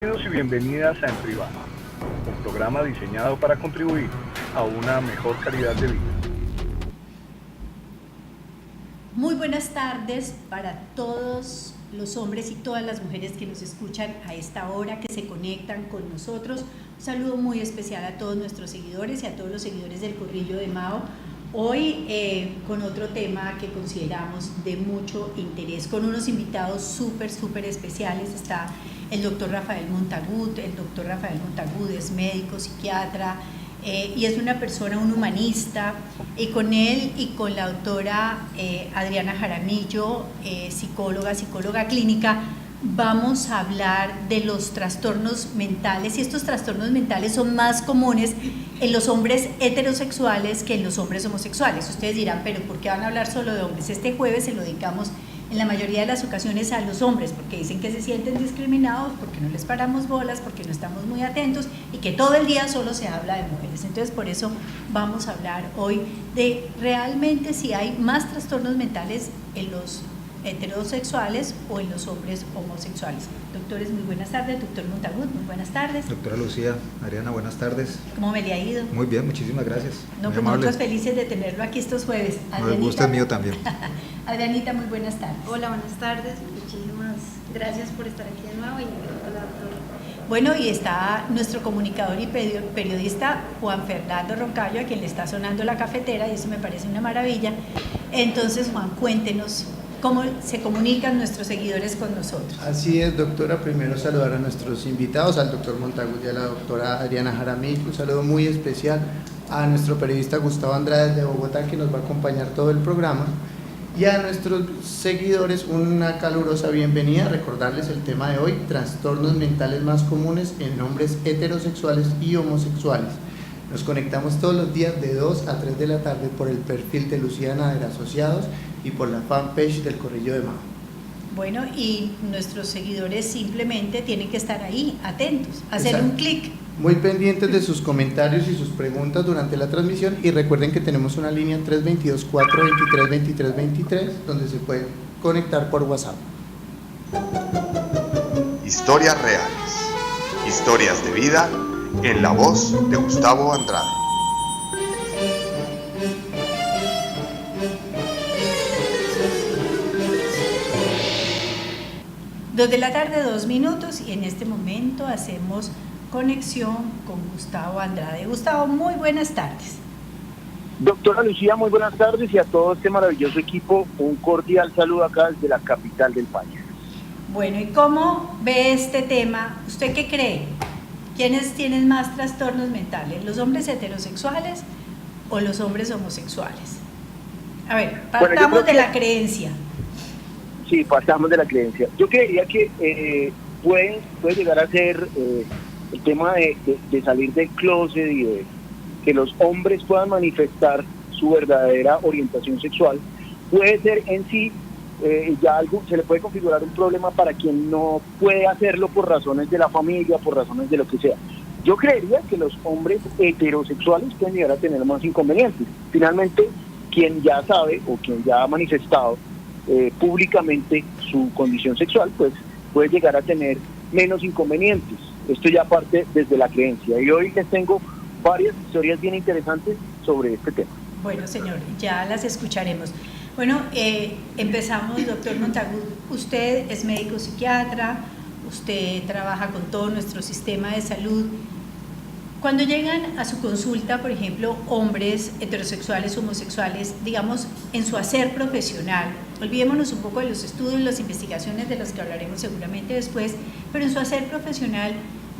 Bienvenidos y bienvenidas a En Privado, un programa diseñado para contribuir a una mejor calidad de vida. Muy buenas tardes para todos los hombres y todas las mujeres que nos escuchan a esta hora, que se conectan con nosotros. Un saludo muy especial a todos nuestros seguidores y a todos los seguidores del Corrillo de Mao. Hoy con otro tema que consideramos de mucho interés, con unos invitados súper especiales. Está el doctor Rafael Montagut. El doctor Rafael Montagut es médico, psiquiatra, y es una persona, un humanista, y con él y con la doctora Adriana Jaramillo, psicóloga clínica, vamos a hablar de los trastornos mentales, y estos trastornos mentales son más comunes en los hombres heterosexuales que en los hombres homosexuales. Ustedes dirán, pero ¿por qué van a hablar solo de hombres? Este jueves se lo dedicamos en la mayoría de las ocasiones a los hombres, porque dicen que se sienten discriminados, porque no les paramos bolas, porque no estamos muy atentos y que todo el día solo se habla de mujeres. Entonces por eso vamos a hablar hoy de realmente si hay más trastornos mentales en los heterosexuales o en los hombres homosexuales. Doctores, muy buenas tardes. Doctor Montagut, muy buenas tardes. Doctora Lucía, Adriana, buenas tardes. ¿Cómo me le ha ido? Muy bien, muchísimas gracias. No, pues nosotros felices de tenerlo aquí estos jueves. El gusto es mío también. Adrianita, muy buenas tardes. Hola, buenas tardes. Muchísimas gracias por estar aquí de nuevo y hola, doctora. Bueno, y está nuestro comunicador y periodista Juan Fernando Roncayo, a quien le está sonando la cafetera, y eso me parece una maravilla. Entonces, Juan, cuéntenos cómo se comunican nuestros seguidores con nosotros. Así es, doctora. Primero saludar a nuestros invitados, al doctor Montagut y a la doctora Adriana Jaramillo. Un saludo muy especial a nuestro periodista Gustavo Andrade de Bogotá, que nos va a acompañar todo el programa. Y a nuestros seguidores una calurosa bienvenida. Recordarles el tema de hoy: trastornos mentales más comunes en hombres heterosexuales y homosexuales. Nos conectamos todos los días de 2 a 3 de la tarde por el perfil de Lucía Nader Asociados y por la fanpage del Corrillo de Mao. Bueno, y nuestros seguidores simplemente tienen que estar ahí, atentos, hacer Exacto. un clic. Muy pendientes de sus comentarios y sus preguntas durante la transmisión, y recuerden que tenemos una línea 322-423-2323 donde se pueden conectar por WhatsApp. Historias reales, historias de vida en la voz de Gustavo Andrade. Dos de la tarde, 2 minutos, y en este momento hacemos conexión con Gustavo Andrade. Gustavo, muy buenas tardes. Doctora Lucía, muy buenas tardes, y a todo este maravilloso equipo un cordial saludo acá desde la capital del país. Bueno, ¿y cómo ve este tema? ¿Usted qué cree? ¿Quiénes tienen más trastornos mentales? ¿Los hombres heterosexuales o los hombres homosexuales? A ver, partamos de la creencia. Sí, partamos de la creencia. Yo creería que puede llegar a ser el tema de salir del closet y de que los hombres puedan manifestar su verdadera orientación sexual. Puede ser en sí ya algo, se le puede configurar un problema para quien no puede hacerlo por razones de la familia, por razones de lo que sea. Yo creería que los hombres heterosexuales pueden llegar a tener más inconvenientes. Finalmente, quien ya sabe o quien ya ha manifestado públicamente su condición sexual, pues puede llegar a tener menos inconvenientes. Esto ya parte desde la creencia, y hoy les tengo varias historias bien interesantes sobre este tema. Bueno, señor, ya las escucharemos. Bueno, empezamos, doctor Montagut. Usted es médico psiquiatra, usted trabaja con todo nuestro sistema de salud. Cuando llegan a su consulta, por ejemplo, hombres heterosexuales, homosexuales, digamos, en su hacer profesional, olvidémonos un poco de los estudios, las investigaciones de las que hablaremos seguramente después, pero en su hacer profesional,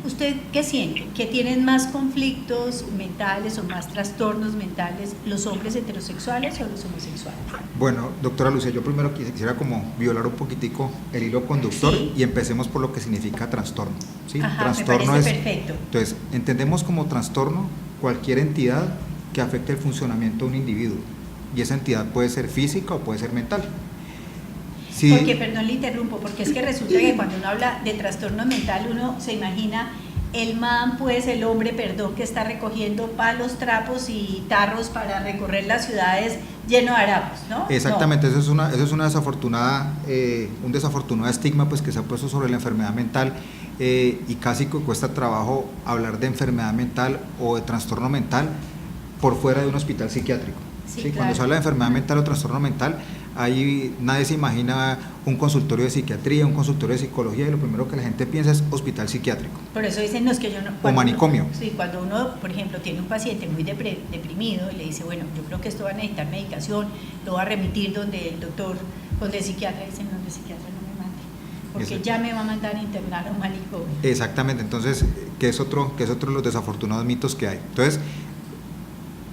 ¿usted qué siente? ¿Que tienen más conflictos mentales o más trastornos mentales los hombres heterosexuales o los homosexuales? Bueno, doctora Lucía, yo primero quisiera como violar un poquitico el hilo conductor, sí, y empecemos por lo que significa trastorno. ¿Sí? Ajá, Trastorno me parece perfecto. Entonces, entendemos como trastorno cualquier entidad que afecte el funcionamiento de un individuo, y esa entidad puede ser física o puede ser mental. Sí. Porque, perdón, le interrumpo, porque es que resulta que cuando uno habla de trastorno mental, uno se imagina el man, pues el hombre, perdón, que está recogiendo palos, trapos y tarros para recorrer las ciudades lleno de harapos, ¿no? Exactamente, no. Eso es una desafortunada, un desafortunado estigma pues que se ha puesto sobre la enfermedad mental, y casi que cuesta trabajo hablar de enfermedad mental o de trastorno mental por fuera de un hospital psiquiátrico. Sí, ¿Sí? claro. Cuando se habla de enfermedad mental o trastorno mental, ahí nadie se imagina un consultorio de psiquiatría, un consultorio de psicología, y lo primero que la gente piensa es hospital psiquiátrico. Por eso dicen, no, es que yo no... O manicomio. Sí, cuando uno, por ejemplo, tiene un paciente muy deprimido y le dice, bueno, yo creo que esto va a necesitar medicación, lo va a remitir donde el doctor, donde el psiquiatra, dicen, no, el psiquiatra no me mande, porque Eso. ya me va a mandar a internar a un manicomio. Exactamente, entonces, que es otro de los desafortunados mitos que hay. Entonces,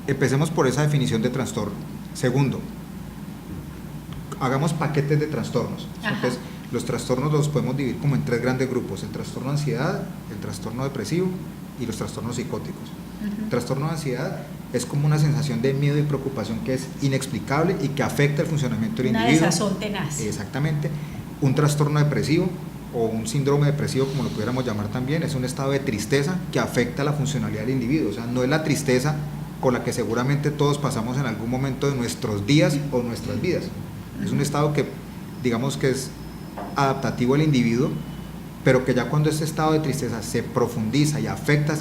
empecemos por esa definición de trastorno. Segundo, hagamos paquetes de trastornos. Ajá. Entonces, los trastornos los podemos dividir como en 3 grandes grupos: el trastorno de ansiedad, el trastorno depresivo y los trastornos psicóticos. El trastorno de ansiedad es como una sensación de miedo y preocupación que es inexplicable y que afecta el funcionamiento del Una individuo. desazón tenaz. Exactamente. Un trastorno depresivo o un síndrome depresivo, como lo pudiéramos llamar también, es un estado de tristeza que afecta la funcionalidad del individuo. O sea, no es la tristeza con la que seguramente todos pasamos en algún momento de nuestros días o nuestras vidas. Es un estado que, digamos que es adaptativo al individuo, pero que ya cuando este estado de tristeza se profundiza y afecta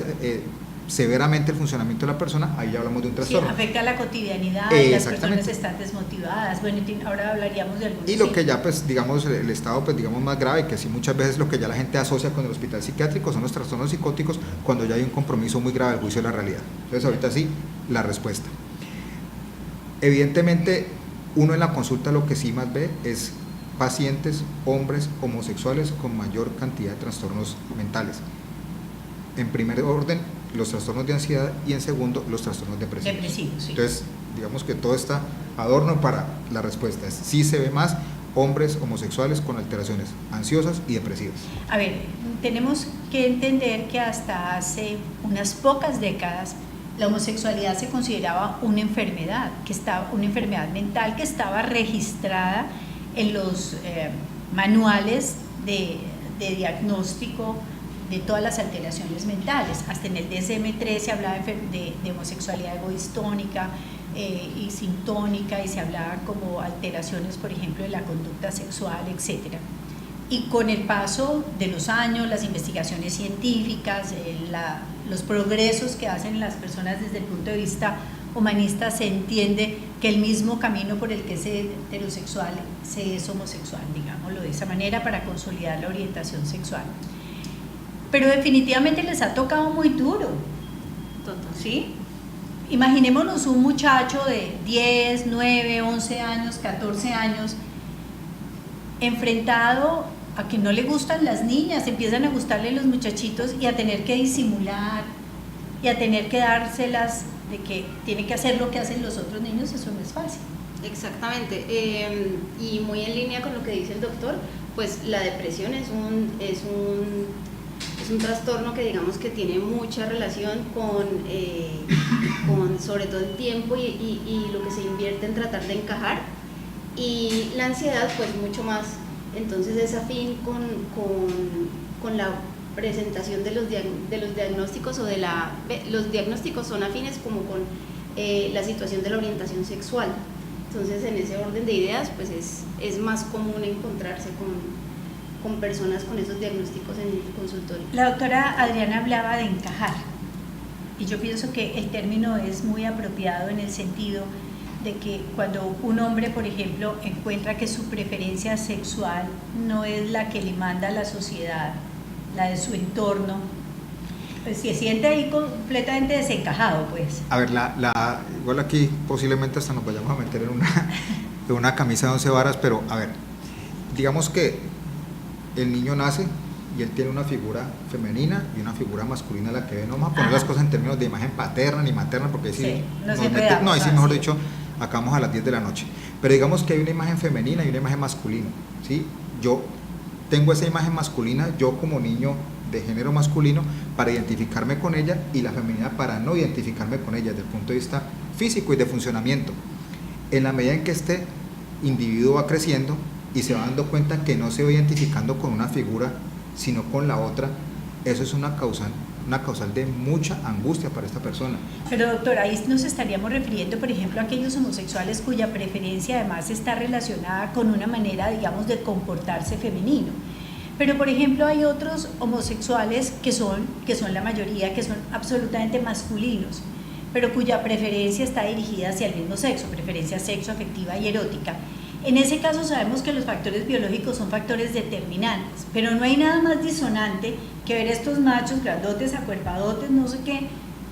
severamente el funcionamiento de la persona, ahí ya hablamos de un Sí, trastorno. afecta la cotidianidad, y las Exactamente. personas están desmotivadas. Bueno, ahora hablaríamos de algunos. Y lo sí. que ya, pues, digamos, el estado, pues, digamos, más grave, que sí muchas veces lo que ya la gente asocia con el hospital psiquiátrico son los trastornos psicóticos, cuando ya hay un compromiso muy grave del juicio de la realidad. Entonces, ahorita sí, la respuesta. Evidentemente, uno en la consulta lo que sí más ve es pacientes, hombres, homosexuales con mayor cantidad de trastornos mentales. En primer orden, los trastornos de ansiedad, y en segundo, los trastornos depresivos. Depresivos, sí. Entonces, digamos que todo está adorno para la respuesta. Sí se ve más hombres homosexuales con alteraciones ansiosas y depresivas. A ver, tenemos que entender que hasta hace unas pocas décadas la homosexualidad se consideraba una enfermedad, una enfermedad mental que estaba registrada en los manuales de diagnóstico de todas las alteraciones mentales. Hasta en el DSM-3 se hablaba de homosexualidad egoistónica y sintónica, y se hablaba como alteraciones, por ejemplo, de la conducta sexual, etc. Y con el paso de los años, las investigaciones científicas, los progresos que hacen las personas desde el punto de vista humanista, se entiende que el mismo camino por el que se es heterosexual se es homosexual, digámoslo de esa manera, para consolidar la orientación sexual. Pero definitivamente les ha tocado muy duro. Total. ¿Sí? Imaginémonos un muchacho de 10, 9, 11 años, 14 años, enfrentado a que no le gustan las niñas, empiezan a gustarle los muchachitos, y a tener que disimular y a tener que dárselas de que tiene que hacer lo que hacen los otros niños. Eso no es fácil. Exactamente, y muy en línea con lo que dice el doctor, pues la depresión es un trastorno que, digamos, que tiene mucha relación con sobre todo el tiempo y lo que se invierte en tratar de encajar, y la ansiedad pues mucho más. Entonces es afín con la presentación de los diagnósticos, o los diagnósticos son afines como con la situación de la orientación sexual. Entonces, en ese orden de ideas, pues es más común encontrarse con personas con esos diagnósticos en el consultorio. La doctora Adriana hablaba de encajar, y yo pienso que el término es muy apropiado en el sentido de que cuando un hombre, por ejemplo, encuentra que su preferencia sexual no es la que le manda la sociedad, la de su entorno, pues se siente ahí completamente desencajado, pues. A ver, igual aquí posiblemente hasta nos vayamos a meter en una camisa de 11 varas, pero a ver, digamos que el niño nace y él tiene una figura femenina y una figura masculina a la que ve. No vamos a poner las cosas en términos de imagen paterna ni materna, porque ahí sí, ahí sí, mejor dicho, acabamos a las 10 de la noche. Pero digamos que hay una imagen femenina y una imagen masculina, ¿sí? Yo tengo esa imagen masculina, yo como niño de género masculino, para identificarme con ella, y la femenina para no identificarme con ella desde el punto de vista físico y de funcionamiento. En la medida en que este individuo va creciendo y se va dando cuenta que no se va identificando con una figura sino con la otra, eso es una causal de mucha angustia para esta persona. Pero doctor, ahí nos estaríamos refiriendo, por ejemplo, a aquellos homosexuales cuya preferencia además está relacionada con una manera, digamos, de comportarse femenino. Pero por ejemplo hay otros homosexuales que son la mayoría, que son absolutamente masculinos, pero cuya preferencia está dirigida hacia el mismo sexo, preferencia sexoafectiva y erótica. En ese caso sabemos que los factores biológicos son factores determinantes, pero no hay nada más disonante que ver estos machos grandotes, acuerpadotes, no sé qué,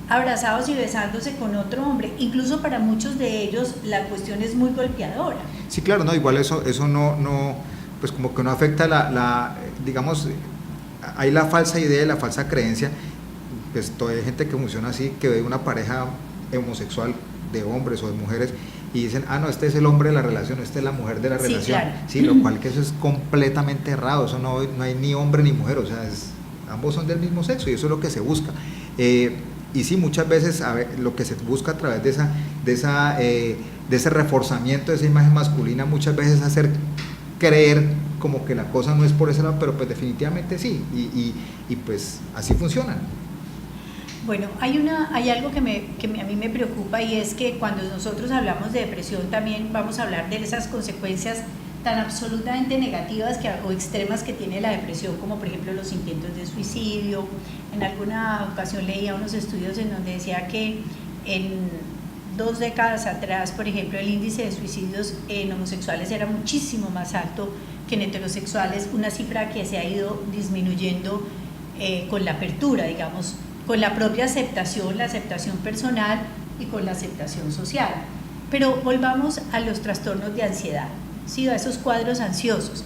abrazados y besándose con otro hombre. Incluso para muchos de ellos la cuestión es muy golpeadora. Sí, claro, no, igual eso no, pues como que no afecta digamos, hay la falsa idea, la falsa creencia, pues todavía hay gente que funciona así, que ve una pareja homosexual de hombres o de mujeres y dicen, no, este es el hombre de la relación, esta es la mujer de la relación. Claro. Sí, lo cual que eso es completamente errado, eso no hay ni hombre ni mujer, o sea, ambos son del mismo sexo y eso es lo que se busca. Y sí, muchas veces lo que se busca a través de ese reforzamiento de esa imagen masculina, muchas veces hacer creer como que la cosa no es por ese lado, pero pues definitivamente sí, y pues así funciona. Bueno, hay algo que a mí me preocupa, y es que cuando nosotros hablamos de depresión también vamos a hablar de esas consecuencias tan absolutamente negativas o extremas que tiene la depresión, como por ejemplo los intentos de suicidio. En alguna ocasión leía unos estudios en donde decía que en 2 décadas atrás, por ejemplo, el índice de suicidios en homosexuales era muchísimo más alto que en heterosexuales, una cifra que se ha ido disminuyendo con la apertura, digamos, con la propia aceptación, la aceptación personal y con la aceptación social. Pero volvamos a los trastornos de ansiedad, ¿sí? A esos cuadros ansiosos,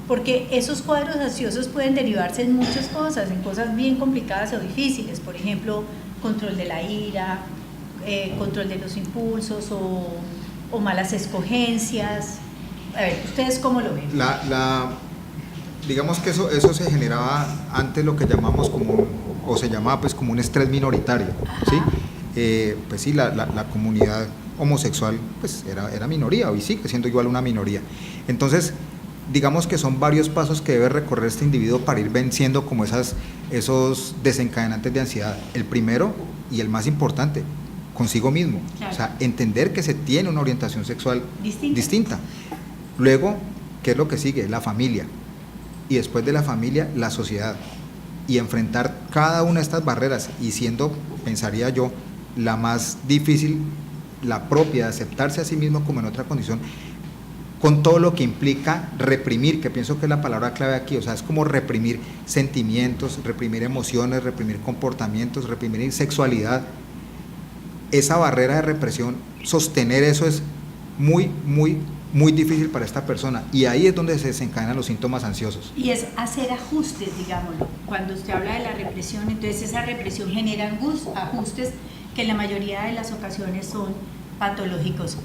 porque esos cuadros ansiosos pueden derivarse en muchas cosas, en cosas bien complicadas o difíciles, por ejemplo, control de la ira, control de los impulsos o malas escogencias. A ver, ¿ustedes cómo lo ven? Digamos que eso se generaba antes, lo que llamamos se llamaba pues como un estrés minoritario, ¿sí? Pues sí, la comunidad homosexual pues era minoría, hoy sigue siendo igual una minoría. Entonces, digamos que son varios pasos que debe recorrer este individuo para ir venciendo como esos desencadenantes de ansiedad. El primero y el más importante, consigo mismo, claro. O sea, entender que se tiene una orientación sexual distinta. Luego, ¿qué es lo que sigue? La familia, y después de la familia, la sociedad, y enfrentar cada una de estas barreras, y siendo, pensaría yo, la más difícil, la propia, de aceptarse a sí mismo como en otra condición, con todo lo que implica reprimir, que pienso que es la palabra clave aquí, o sea, es como reprimir sentimientos, reprimir emociones, reprimir comportamientos, reprimir sexualidad. Esa barrera de represión, sostener eso es muy, muy, muy difícil para esta persona, y ahí es donde se desencadenan los síntomas ansiosos. Y es hacer ajustes, digámoslo. Cuando usted habla de la represión, entonces esa represión genera ajustes que en la mayoría de las ocasiones son patológicos.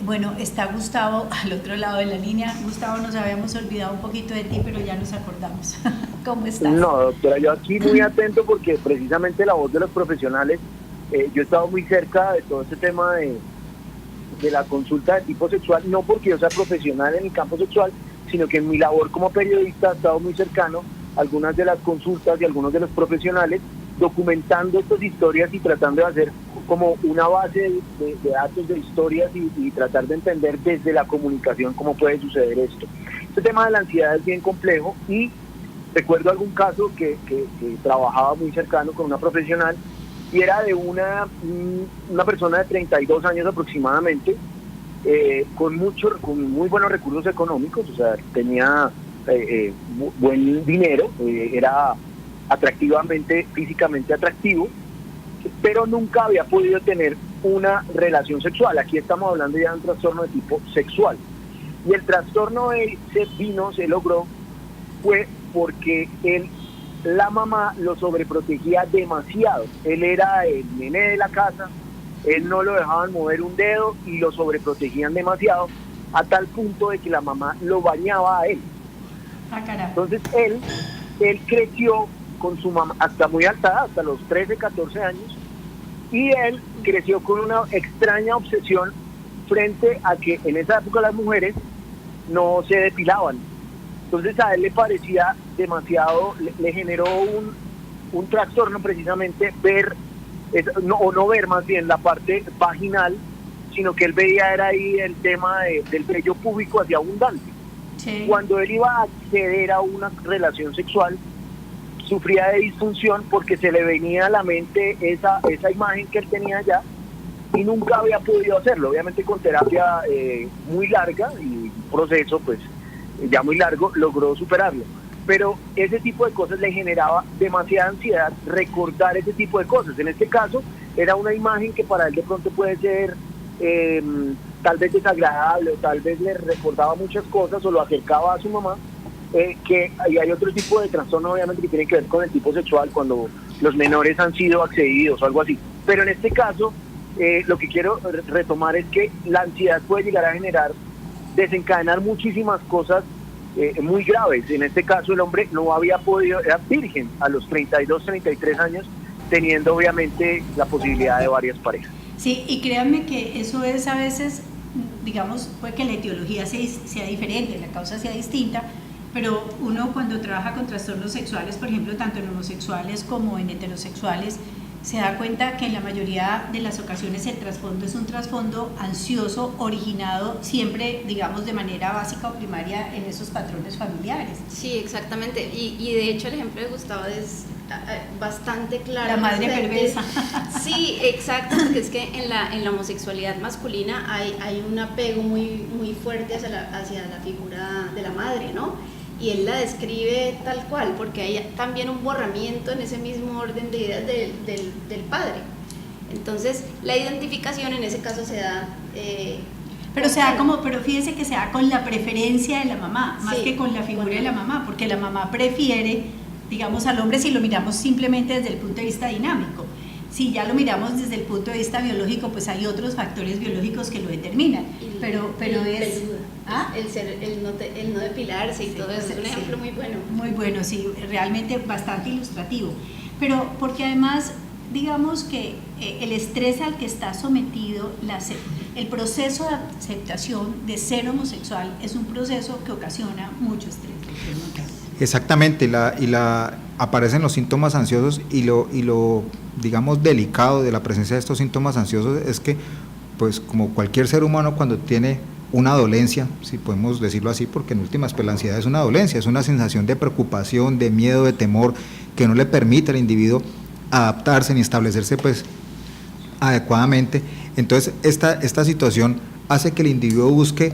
Bueno, está Gustavo al otro lado de la línea. Gustavo, nos habíamos olvidado un poquito de ti, pero ya nos acordamos. ¿Cómo estás? No, doctora, yo aquí muy atento porque precisamente la voz de los profesionales, yo he estado muy cerca de todo este tema de la consulta de tipo sexual, no porque yo sea profesional en el campo sexual, sino que en mi labor como periodista he estado muy cercano a algunas de las consultas y algunos de los profesionales, documentando estas historias y tratando de hacer como una base de datos, de historias y tratar de entender desde la comunicación cómo puede suceder esto. Este tema de la ansiedad es bien complejo, y recuerdo algún caso que trabajaba muy cercano con una profesional, y era de una persona de 32 años aproximadamente, con muy buenos recursos económicos, o sea, tenía buen dinero, era atractivamente, físicamente atractivo, pero nunca había podido tener una relación sexual. Aquí estamos hablando ya de un trastorno de tipo sexual, y el trastorno se logró fue porque la mamá lo sobreprotegía demasiado. Él era el nene de la casa, él no lo dejaban mover un dedo y lo sobreprotegían demasiado, a tal punto de que la mamá lo bañaba a él. Entonces él creció con su mamá hasta muy alta edad, hasta los 13, 14 años, y él creció con una extraña obsesión frente a que en esa época las mujeres no se depilaban. Entonces a él le parecía demasiado, le generó un trastorno precisamente no ver más bien la parte vaginal, sino que él veía era ahí el tema del vello púbico así abundante. Sí. Cuando él iba a acceder a una relación sexual, sufría de disfunción porque se le venía a la mente esa imagen que él tenía ya y nunca había podido hacerlo. Obviamente con terapia muy larga y un proceso pues ya muy largo logró superarlo. Pero ese tipo de cosas le generaba demasiada ansiedad recordar ese tipo de cosas. En este caso era una imagen que para él de pronto puede ser tal vez desagradable o tal vez le recordaba muchas cosas o lo acercaba a su mamá. Y hay otro tipo de trastorno obviamente que tiene que ver con el tipo sexual cuando los menores han sido accedidos o algo así, pero en este caso lo que quiero retomar es que la ansiedad puede llegar a desencadenar muchísimas cosas muy graves. En este caso el hombre no había podido, era virgen a los 32, 33 años, teniendo obviamente la posibilidad de varias parejas. Sí, y créanme que eso es a veces, digamos, puede que la etiología sea diferente, la causa sea distinta, pero uno cuando trabaja con trastornos sexuales, por ejemplo, tanto en homosexuales como en heterosexuales, se da cuenta que en la mayoría de las ocasiones el trasfondo es un trasfondo ansioso originado siempre, digamos, de manera básica o primaria en esos patrones familiares. Sí, exactamente. Y de hecho el ejemplo de Gustavo es bastante claro. La madre perversa. Sí, exacto, porque es que en la homosexualidad masculina hay un apego muy fuerte hacia la figura de la madre, ¿no? Y él la describe tal cual, porque hay también un borramiento en ese mismo orden de ideas del padre. Entonces, la identificación en ese caso se da... pero fíjese que se da con la preferencia de la mamá, más que con la figura de la mamá, porque la mamá prefiere, digamos, al hombre si lo miramos simplemente desde el punto de vista dinámico. Si ya lo miramos desde el punto de vista biológico, pues hay otros factores biológicos que lo determinan, pero es... ¿Ah? El no depilarse y todo eso, es un ejemplo muy bueno. Muy bueno, sí, realmente bastante ilustrativo, pero porque además, digamos que el estrés al que está sometido, el proceso de aceptación de ser homosexual es un proceso que ocasiona mucho estrés. Exactamente, aparecen los síntomas ansiosos y lo digamos delicado de la presencia de estos síntomas ansiosos es que, pues como cualquier ser humano cuando tiene una dolencia, si podemos decirlo así, porque en últimas pues la ansiedad es una dolencia, es una sensación de preocupación, de miedo, de temor, que no le permite al individuo adaptarse ni establecerse pues adecuadamente. Entonces esta situación hace que el individuo busque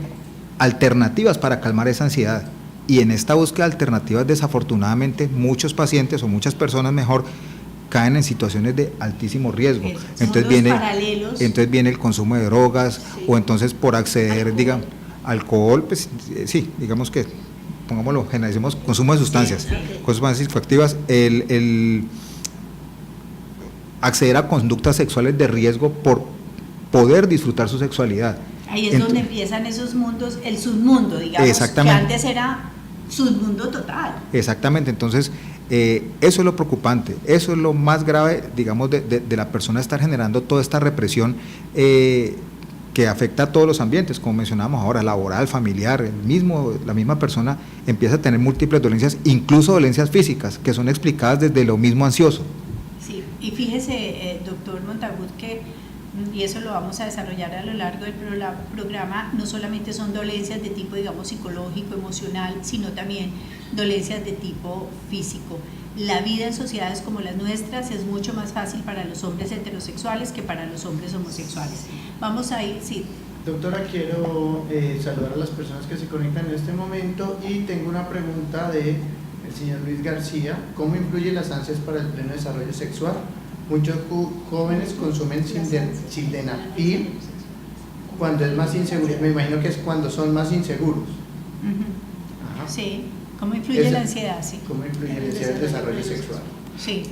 alternativas para calmar esa ansiedad, y en esta búsqueda de alternativas desafortunadamente muchos pacientes o muchas personas mejor caen en situaciones de altísimo riesgo. Entonces viene el consumo de drogas, sí, o entonces por acceder, digamos, alcohol, pues sí, digamos que, pongámoslo, generalicemos consumo de sustancias, sí, sustancias psicoactivas, el acceder a conductas sexuales de riesgo por poder disfrutar su sexualidad. Ahí es donde empiezan esos mundos, el submundo, digamos, que antes era submundo total. Exactamente, entonces eso es lo preocupante, eso es lo más grave, digamos, de la persona estar generando toda esta represión que afecta a todos los ambientes, como mencionábamos ahora, laboral, familiar, la misma persona empieza a tener múltiples dolencias, incluso dolencias físicas, que son explicadas desde lo mismo ansioso. Sí, y fíjese, doctor Montagut, que y eso lo vamos a desarrollar a lo largo del programa, no solamente son dolencias de tipo, digamos, psicológico, emocional, sino también dolencias de tipo físico. La vida en sociedades como las nuestras es mucho más fácil para los hombres heterosexuales que para los hombres homosexuales. Vamos a ir, sí. Doctora, quiero saludar a las personas que se conectan en este momento y tengo una pregunta del señor Luis García. ¿Cómo influyen las ansias para el pleno desarrollo sexual? Muchos jóvenes consumen sildenafil cuando es más inseguro. Me imagino que es cuando son más inseguros. Uh-huh. Sí, ¿cómo influye la ansiedad? Sí. ¿Cómo influye la ansiedad en el desarrollo sexual? Sí.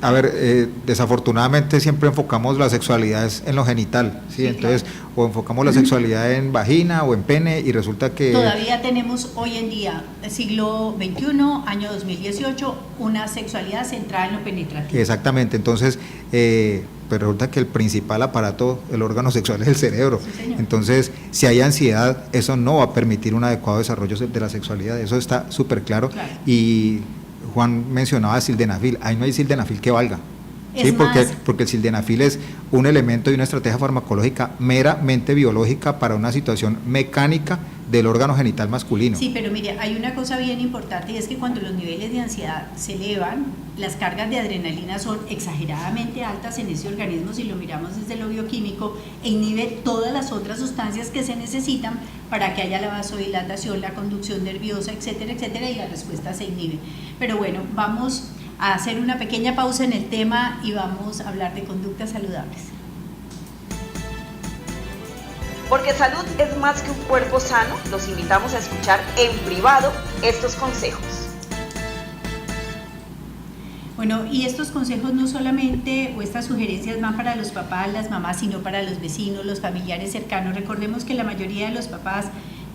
A ver, desafortunadamente siempre enfocamos la sexualidad en lo genital, ¿sí? Sí, entonces, claro, o enfocamos la sexualidad en vagina o en pene y resulta que... Todavía tenemos hoy en día, siglo XXI, año 2018, una sexualidad centrada en lo penetrativo. Exactamente, entonces, pues resulta que el principal aparato, el órgano sexual es el cerebro. Sí, entonces, si hay ansiedad, eso no va a permitir un adecuado desarrollo de la sexualidad, eso está súper claro. Y Juan mencionaba sildenafil, ahí no hay sildenafil que valga. Es Sí, más, porque el sildenafil es un elemento y una estrategia farmacológica meramente biológica para una situación mecánica del órgano genital masculino. sí, pero mire, hay una cosa bien importante y es que cuando los niveles de ansiedad se elevan, las cargas de adrenalina son exageradamente altas en ese organismo si lo miramos desde lo bioquímico e inhibe todas las otras sustancias que se necesitan para que haya la vasodilatación, la conducción nerviosa, etcétera, etcétera, y la respuesta se inhibe. Pero bueno, vamos a hacer una pequeña pausa en el tema y vamos a hablar de conductas saludables. Porque salud es más que un cuerpo sano, los invitamos a escuchar en privado estos consejos. Bueno, y estos consejos no solamente, o estas sugerencias van para los papás, las mamás, sino para los vecinos, los familiares cercanos. Recordemos que la mayoría de los papás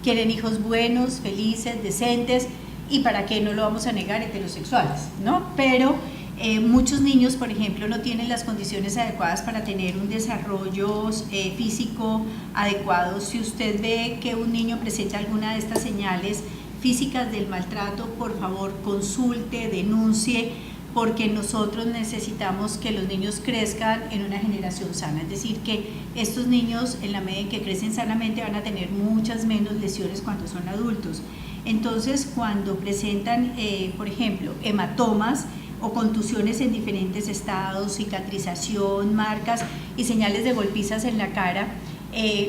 quieren hijos buenos, felices, decentes, y para qué no lo vamos a negar, heterosexuales, ¿no? Pero muchos niños, por ejemplo, no tienen las condiciones adecuadas para tener un desarrollo físico adecuado. Si usted ve que un niño presenta alguna de estas señales físicas del maltrato, por favor consulte, denuncie, porque nosotros necesitamos que los niños crezcan en una generación sana, es decir, que estos niños en la medida en que crecen sanamente van a tener muchas menos lesiones cuando son adultos. Entonces, cuando presentan, por ejemplo, hematomas o contusiones en diferentes estados, cicatrización, marcas y señales de golpizas en la cara,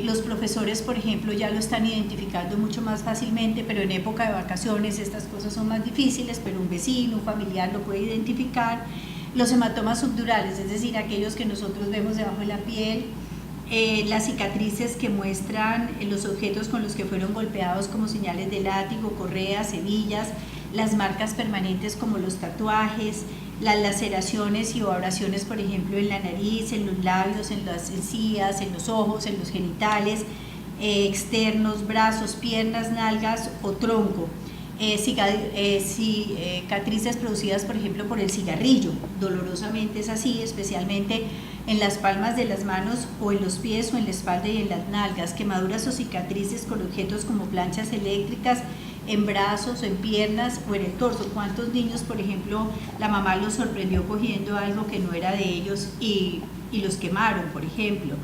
los profesores, por ejemplo, ya lo están identificando mucho más fácilmente, pero en época de vacaciones estas cosas son más difíciles, pero un vecino, un familiar lo puede identificar. Los hematomas subdurales, es decir, aquellos que nosotros vemos debajo de la piel, las cicatrices que muestran los objetos con los que fueron golpeados como señales de látigo, correas, hebillas, las marcas permanentes como los tatuajes, las laceraciones y o abrasiones, por ejemplo, en la nariz, en los labios, en las encías, en los ojos, en los genitales externos, brazos, piernas, nalgas o tronco. Cicatrices producidas, por ejemplo, por el cigarrillo, dolorosamente es así, especialmente en las palmas de las manos o en los pies o en la espalda y en las nalgas, quemaduras o cicatrices con objetos como planchas eléctricas en brazos, en piernas o en el torso. ¿Cuántos niños, por ejemplo, la mamá los sorprendió cogiendo algo que no era de ellos y los quemaron, por ejemplo?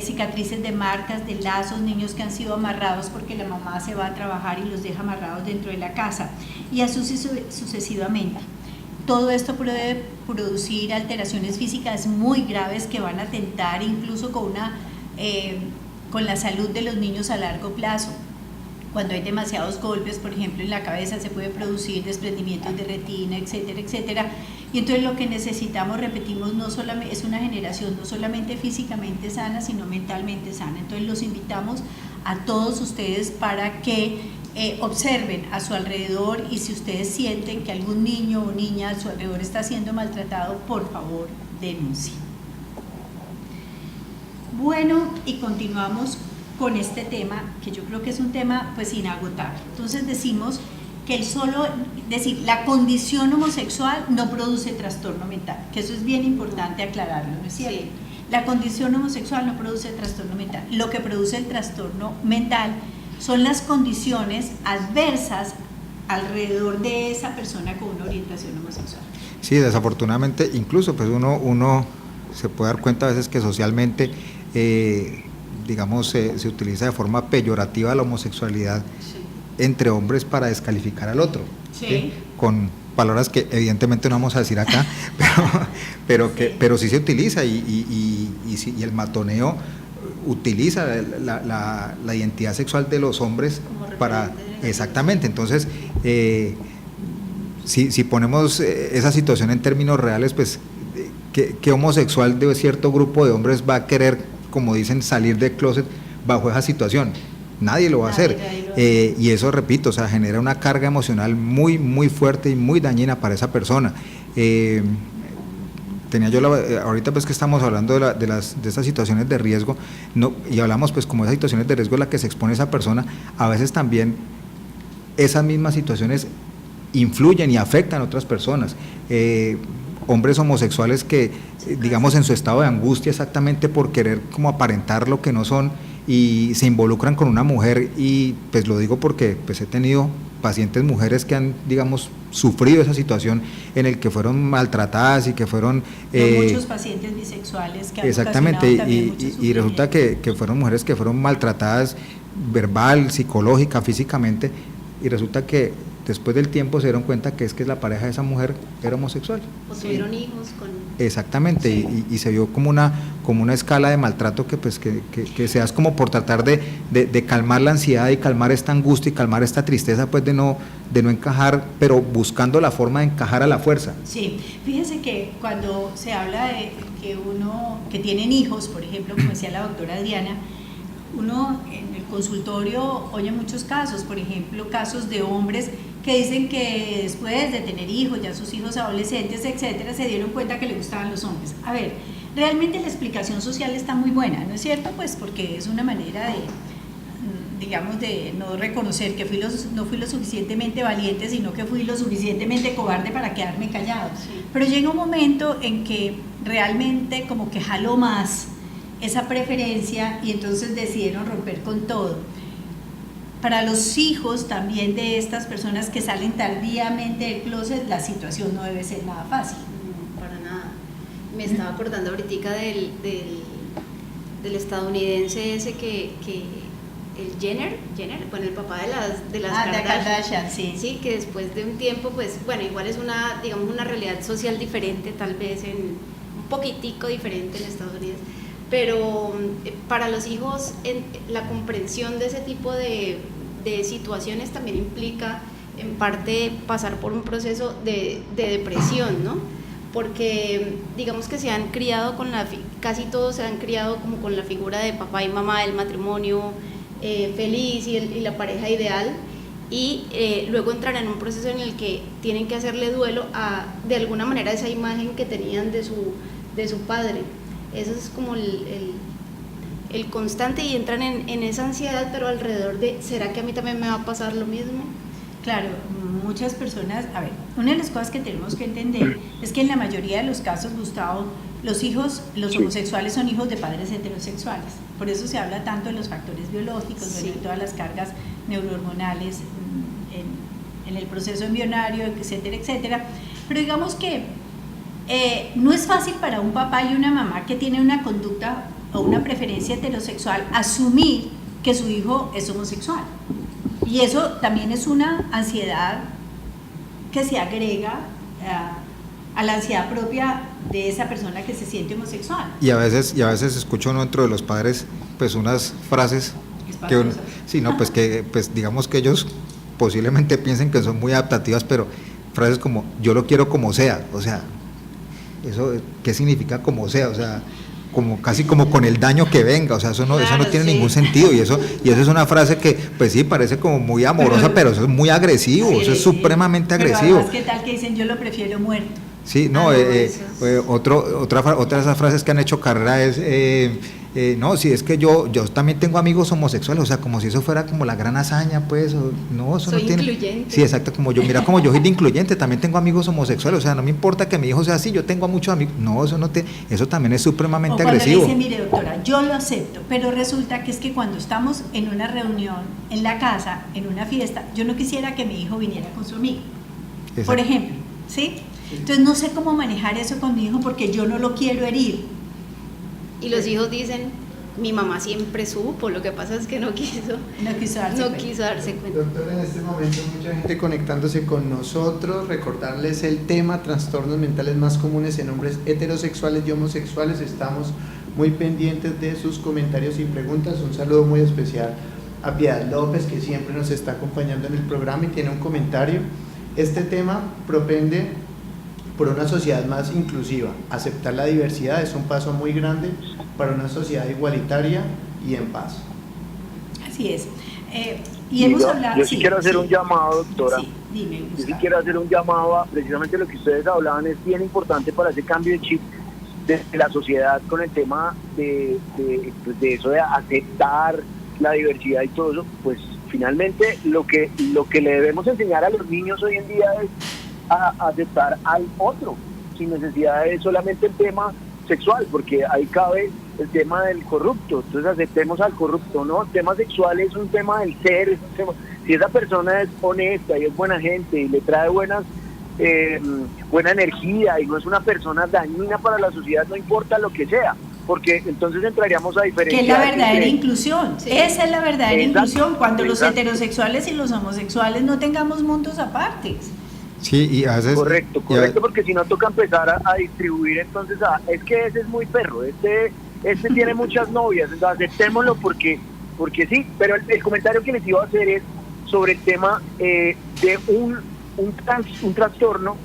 Cicatrices de marcas, de lazos, niños que han sido amarrados porque la mamá se va a trabajar y los deja amarrados dentro de la casa, y así sucesivamente. Todo esto puede producir alteraciones físicas muy graves que van a atentar incluso con la salud de los niños a largo plazo. Cuando hay demasiados golpes, por ejemplo, en la cabeza, se puede producir desprendimientos de retina, etcétera, etcétera. Y entonces lo que necesitamos, repetimos, no solamente es una generación no solamente físicamente sana, sino mentalmente sana. Entonces los invitamos a todos ustedes para que observen a su alrededor, y si ustedes sienten que algún niño o niña a su alrededor está siendo maltratado, por favor, denuncien. Bueno, y continuamos con este tema, que yo creo que es un tema pues inagotable. Entonces decimos que la condición homosexual no produce trastorno mental, que eso es bien importante aclararlo, ¿no es cierto? Sí. La condición homosexual no produce trastorno mental. Lo que produce el trastorno mental son las condiciones adversas alrededor de esa persona con una orientación homosexual. Sí, desafortunadamente, incluso pues uno se puede dar cuenta a veces que socialmente digamos, se utiliza de forma peyorativa la homosexualidad, sí, entre hombres para descalificar al otro, sí, ¿sí? Con palabras que evidentemente no vamos a decir acá, pero sí se utiliza, y el matoneo utiliza la identidad sexual de los hombres para, exactamente. Entonces, si ponemos esa situación en términos reales, pues, ¿qué homosexual de cierto grupo de hombres va a querer, como dicen, salir del closet bajo esa situación? Nadie lo va a hacer, y eso, repito, o sea, genera una carga emocional muy, muy fuerte y muy dañina para esa persona. Ahorita pues que estamos hablando de estas situaciones de riesgo, y hablamos pues como esas situaciones de riesgo a las que se expone esa persona, a veces también esas mismas situaciones influyen y afectan a otras personas. Hombres homosexuales que, digamos, en su estado de angustia exactamente por querer como aparentar lo que no son, y se involucran con una mujer, y pues lo digo porque pues he tenido pacientes mujeres que han, digamos, sufrido esa situación en el que fueron maltratadas y que fueron... muchos pacientes bisexuales que han exactamente, y resulta que fueron mujeres que fueron maltratadas verbal, psicológica, físicamente, y resulta que después del tiempo se dieron cuenta que es que la pareja de esa mujer era homosexual. O tuvieron hijos con... Exactamente, sí. y se vio como una escala de maltrato que se hace como por tratar de calmar la ansiedad y calmar esta angustia y calmar esta tristeza, pues de no encajar, pero buscando la forma de encajar a la fuerza. Sí, fíjense que cuando se habla de que tienen hijos, por ejemplo, como decía la doctora Adriana, uno en el consultorio oye muchos casos, por ejemplo, casos de hombres que dicen que después de tener hijos, ya sus hijos adolescentes, etcétera, se dieron cuenta que le gustaban los hombres. A ver, realmente la explicación social está muy buena, ¿no es cierto? Pues porque es una manera de, digamos, de no reconocer que no fui lo suficientemente valiente, sino que fui lo suficientemente cobarde para quedarme callado. Sí. Pero llega un momento en que realmente como que jaló más esa preferencia y entonces decidieron romper con todo. Para los hijos también de estas personas que salen tardíamente del closet, la situación no debe ser nada fácil. No, para nada. Me estaba acordando ahorita del estadounidense ese que el Jenner, bueno, el papá de las Kardashian, sí. Sí, que después de un tiempo, pues, bueno, igual es una realidad social diferente, tal vez un poquitico diferente en Estados Unidos, pero para los hijos la comprensión de ese tipo de situaciones también implica en parte pasar por un proceso de depresión, ¿no? Porque digamos que se han criado casi todos se han criado como con la figura de papá y mamá, el matrimonio feliz y la pareja ideal, y luego entrar en un proceso en el que tienen que hacerle duelo de alguna manera a esa imagen que tenían de su padre. Eso es como el constante, y entran en esa ansiedad, pero alrededor de ¿será que a mí también me va a pasar lo mismo? Claro, muchas personas, a ver, una de las cosas que tenemos que entender es que en la mayoría de los casos, Gustavo, los homosexuales son hijos de padres heterosexuales. Por eso se habla tanto de los factores biológicos, sí, de todas las cargas neurohormonales en el proceso embrionario, etcétera, etcétera. Pero digamos que no es fácil para un papá y una mamá que tiene una conducta o una preferencia heterosexual asumir que su hijo es homosexual. Y eso también es una ansiedad que se agrega a la ansiedad propia de esa persona que se siente homosexual. Y a veces escucho uno dentro de los padres pues unas frases que pues digamos que ellos posiblemente piensen que son muy adaptativas, pero frases como yo lo quiero como sea, o sea, eso ¿qué significa como sea? O sea, como casi como con el daño que venga, o sea, eso no tiene ningún sentido, y eso es una frase que pues sí parece como muy amorosa, pero eso es muy agresivo, sí, eso es supremamente agresivo. Además, ¿qué tal que dicen yo lo prefiero muerto? Sí, no, otra de esas frases que han hecho carrera es no, si es que yo también tengo amigos homosexuales, o sea, como si eso fuera como la gran hazaña, pues, no, eso soy no tiene. Incluyente. Sí, exacto, como yo soy de incluyente, también tengo amigos homosexuales, o sea, no me importa que mi hijo sea así, yo tengo muchos amigos, no, eso también es supremamente agresivo. Dice, mire doctora, yo lo acepto, pero resulta que es que cuando estamos en una reunión, en la casa, en una fiesta, yo no quisiera que mi hijo viniera con su amigo, exacto, por ejemplo, ¿sí? Entonces no sé cómo manejar eso con mi hijo porque yo no lo quiero herir. Y los hijos dicen, mi mamá siempre supo, lo que pasa es que no quiso darse cuenta. Doctora, en este momento mucha gente conectándose con nosotros, recordarles el tema, trastornos mentales más comunes en hombres heterosexuales y homosexuales. Estamos muy pendientes de sus comentarios y preguntas. Un saludo muy especial a Piedad López, que siempre nos está acompañando en el programa y tiene un comentario. Este tema propende por una sociedad más inclusiva. Aceptar la diversidad es un paso muy grande para una sociedad igualitaria y en paz. Así es. Y hemos hablado... Yo sí quiero hacer un llamado, doctora. Sí, dime, Gustavo. Yo sí quiero hacer un llamado a precisamente lo que ustedes hablaban, es bien importante para ese cambio de chip de la sociedad con el tema de eso de aceptar la diversidad y todo eso. Pues finalmente lo que le debemos enseñar a los niños hoy en día es a aceptar al otro, sin necesidad de solamente el tema sexual, porque ahí cabe el tema del corrupto, entonces aceptemos al corrupto, ¿no? El tema sexual es un tema del ser, es un tema, si esa persona es honesta y es buena gente y le trae buena energía y no es una persona dañina para la sociedad, no importa lo que sea, porque entonces entraríamos a diferenciar. Que es la verdadera inclusión, Sí. esa es la verdadera Exacto, inclusión, cuando los exacto. heterosexuales y los homosexuales no tengamos mundos apartes. Sí, y a veces... Correcto, y a- correcto, porque si no toca empezar a distribuir, entonces, es que ese es muy perro, este tiene muchas novias, entonces aceptémoslo porque sí, pero el comentario que les iba a hacer es sobre el tema de un trastorno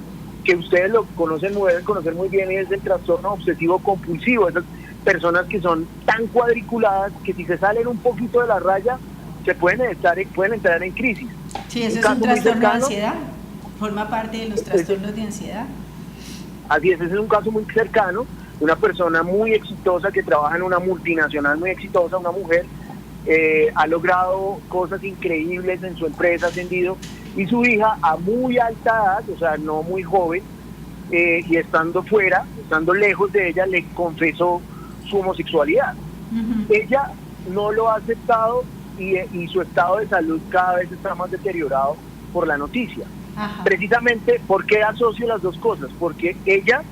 que ustedes lo conocen, deben conocer muy bien, y es el trastorno obsesivo compulsivo, esas personas que son tan cuadriculadas que si se salen un poquito de la raya, pueden entrar en crisis. Sí, eso es caso un muy trastorno de cercano, ansiedad, forma parte de los trastornos de ansiedad. Así es, ese es un caso muy cercano, una persona muy exitosa que trabaja en una multinacional muy exitosa, una mujer, ha logrado cosas increíbles en su empresa, ha ascendido, y su hija a muy alta edad, o sea, no muy joven, y estando fuera, estando lejos de ella, le confesó su homosexualidad. Ujú. Ella no lo ha aceptado y su estado de salud cada vez está más deteriorado por la noticia. Ajá. Precisamente, ¿por qué asocio las dos cosas? Porque ella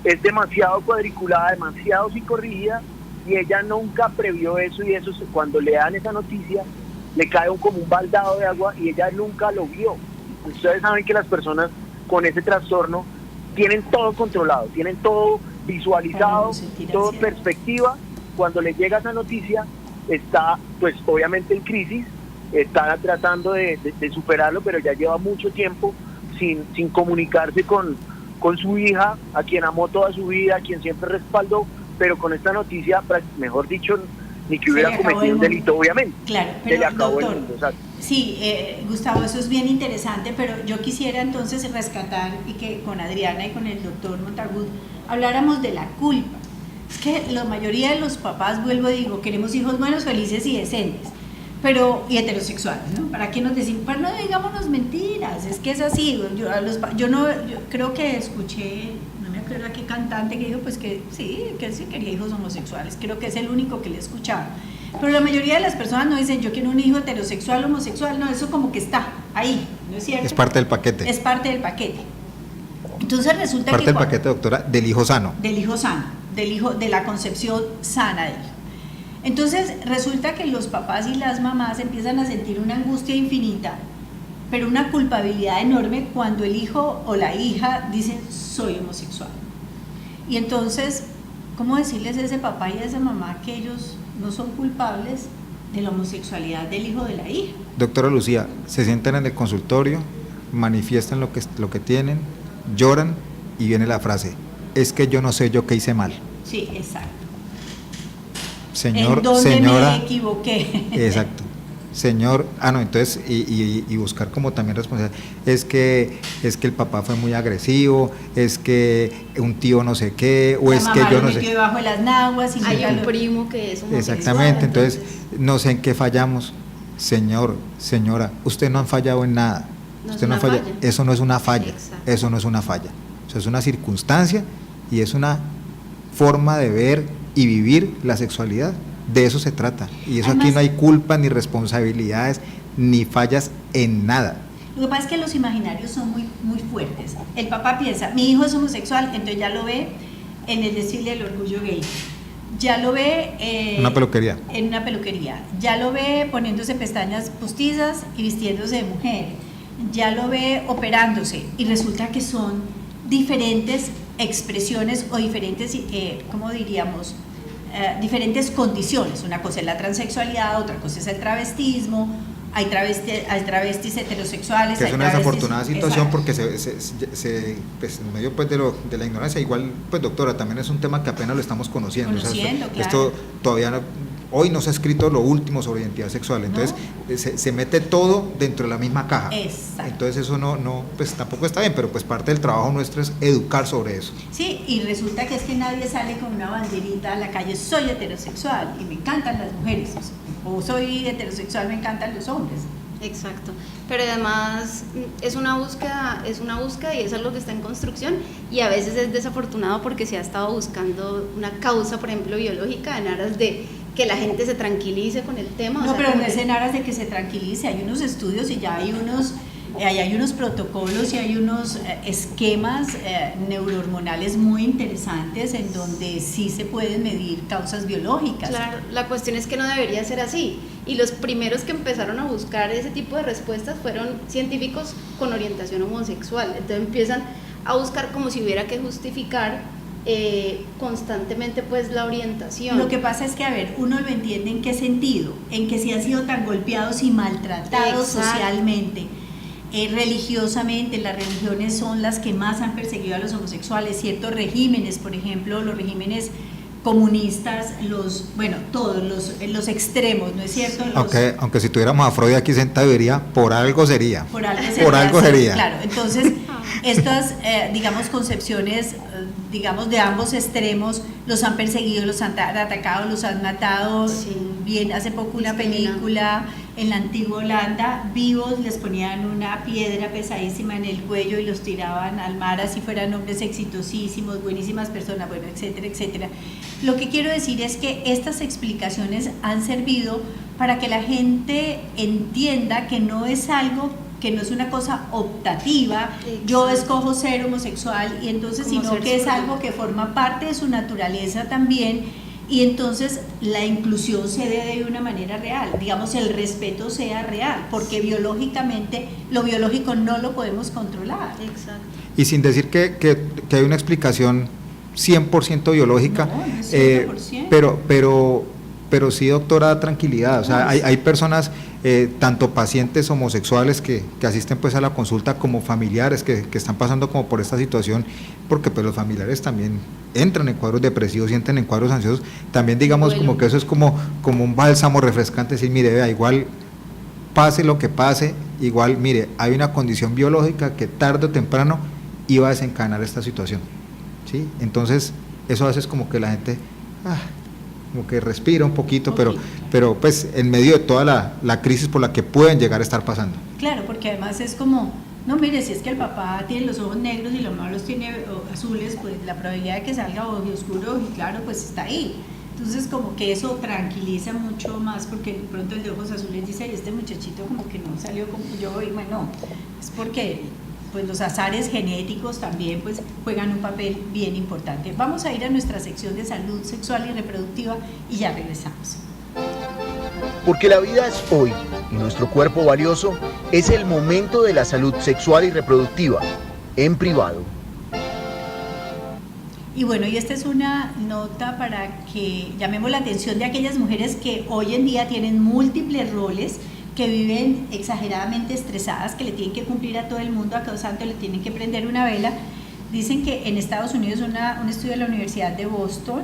es demasiado cuadriculada, demasiado psicorrígida, y ella nunca previó eso, y eso cuando le dan esa noticia le cae como un baldado de agua y ella nunca lo vio. Ustedes saben que las personas con ese trastorno tienen todo controlado, tienen todo visualizado, Para no sentir todo ansiedad. perspectiva. Cuando le llega esa noticia está pues obviamente en crisis, está tratando de superarlo, pero ya lleva mucho tiempo sin comunicarse con su hija, a quien amó toda su vida, a quien siempre respaldó, pero con esta noticia, mejor dicho, ni que Se hubiera le acabó cometido el un mundo. delito, obviamente. Claro, Se le pero acabó doctor, el mundo, exacto. sí, Gustavo, eso es bien interesante, pero yo quisiera entonces rescatar y que con Adriana y con el doctor Montagut habláramos de la culpa. Es que la mayoría de los papás, vuelvo y digo, queremos hijos buenos, felices y decentes, y heterosexuales, ¿no? ¿Para qué nos decimos? Pero no digámonos mentiras, es que es así. Yo creo que escuché, no me acuerdo a qué cantante que dijo, pues que sí quería hijos homosexuales, creo que es el único que le he escuchado. Pero la mayoría de las personas no dicen, yo quiero un hijo heterosexual, homosexual, no, eso como que está ahí, ¿no es cierto? Es parte del paquete. Es parte del paquete. Entonces resulta Parte que del paquete, doctora, del hijo sano. del hijo sano, de la concepción sana del hijo. Entonces resulta que los papás y las mamás empiezan a sentir una angustia infinita, pero una culpabilidad enorme cuando el hijo o la hija dicen soy homosexual. Y entonces, ¿cómo decirles a ese papá y a esa mamá que ellos no son culpables de la homosexualidad del hijo o de la hija? Doctora Lucía, se sientan en el consultorio, manifiestan lo que tienen, lloran y viene la frase, es que yo no sé yo qué hice mal. Sí, exacto. Señor, ¿En dónde señora, me equivoqué? exacto. Señor, entonces, y buscar como también responsabilidad, es que el papá fue muy agresivo, es que un tío no sé qué, o La es que mamá yo lo no metió sé. debajo de las naguas y Hay nunca un lo- primo que es homosexual. Exactamente, entonces no sé en qué fallamos. Señor, señora, usted no han fallado en nada. No es Usted no una ha fallado. falla. Eso no es una falla. Exacto. Eso no es una falla. Eso es una circunstancia y es una forma de ver y vivir la sexualidad. De eso se trata. Y eso aquí Además, no hay culpa ni responsabilidades ni fallas en nada. Lo que pasa es que los imaginarios son muy, muy fuertes. El papá piensa, mi hijo es homosexual, entonces ya lo ve en el desfile del orgullo gay. Ya lo ve Una peluquería. en una peluquería. Ya lo ve poniéndose pestañas postizas y vistiéndose de mujer. Ya lo ve operándose. Y resulta que son diferentes expresiones o diferentes, ¿cómo diríamos? Diferentes condiciones. Una cosa es la transexualidad, otra cosa es el travestismo. Hay travestis heterosexuales. Que es hay una travestis- desafortunada situación Exacto. porque pues, en medio pues, de la ignorancia, igual, pues doctora, también es un tema que apenas lo estamos conociendo. Conociendo, claro. Esto todavía hoy no se ha escrito lo último sobre identidad sexual, entonces se mete todo dentro de la misma caja. Exacto. Entonces eso no, pues tampoco está bien, pero pues parte del trabajo nuestro es educar sobre eso. Sí, y resulta que es que nadie sale con una banderita a la calle, soy heterosexual y me encantan las mujeres, o soy heterosexual, me encantan los hombres. Exacto, pero además es una búsqueda y es algo que está en construcción, y a veces es desafortunado porque se ha estado buscando una causa, por ejemplo, biológica, en aras de que la gente se tranquilice con el tema. No, pero no es en aras de que se tranquilice, hay unos estudios y ya hay unos protocolos y hay unos esquemas neurohormonales muy interesantes en donde sí se pueden medir causas biológicas. Claro, la cuestión es que no debería ser así, y los primeros que empezaron a buscar ese tipo de respuestas fueron científicos con orientación homosexual. Entonces empiezan a buscar como si hubiera que justificar constantemente pues la orientación. Lo que pasa es que, a ver, uno lo entiende en qué sentido, en que si han sido tan golpeados y maltratados socialmente, religiosamente. Las religiones son las que más han perseguido a los homosexuales, ciertos regímenes, por ejemplo, los regímenes comunistas, todos los extremos, ¿no es cierto? Aunque si tuviéramos a Freud aquí sentado diría, por algo sería. Por algo sería. Claro, entonces estas, concepciones, de ambos extremos, los han perseguido, los han atacado, los han matado. Sí. Bien, hace poco una película en la antigua Holanda, vivos les ponían una piedra pesadísima en el cuello y los tiraban al mar, así fueran hombres exitosísimos, buenísimas personas, bueno, etcétera, etcétera. Lo que quiero decir es que estas explicaciones han servido para que la gente entienda que no es algo, que no es una cosa optativa. Exacto. Yo escojo ser homosexual, y entonces, sino que es algo que forma parte de su naturaleza también. Y entonces la inclusión se dé de una manera real, el respeto sea real, porque biológicamente lo biológico no lo podemos controlar. Exacto. Y sin decir que hay una explicación 100% biológica, no es 100%. Pero sí, doctora, tranquilidad, o sea, hay personas, tanto pacientes homosexuales que asisten pues a la consulta, como familiares que están pasando como por esta situación, porque pues los familiares también entran en cuadros depresivos, entran en cuadros ansiosos, también como que eso es como un bálsamo refrescante, decir, mire, vea, igual pase lo que pase, igual, mire, hay una condición biológica que tarde o temprano iba a desencadenar esta situación, ¿sí? Entonces, eso a veces como que la gente como que respira un poquito, pero pues en medio de toda la crisis por la que pueden llegar a estar pasando. Claro, porque además es como, no, mire, si es que el papá tiene los ojos negros y los mamá los tiene azules, pues la probabilidad de que salga oscuro y claro, pues está ahí. Entonces como que eso tranquiliza mucho más, porque de pronto el de ojos azules dice, este muchachito como que no salió como yo, y bueno, es porque pues los azares genéticos también pues juegan un papel bien importante. Vamos a ir a nuestra sección de salud sexual y reproductiva y ya regresamos. Porque la vida es hoy y nuestro cuerpo valioso, es el momento de la salud sexual y reproductiva, en privado. Y bueno, y esta es una nota para que llamemos la atención de aquellas mujeres que hoy en día tienen múltiples roles, que viven exageradamente estresadas, que le tienen que cumplir a todo el mundo, a cada santo le tienen que prender una vela. Dicen que en Estados Unidos un estudio de la Universidad de Boston,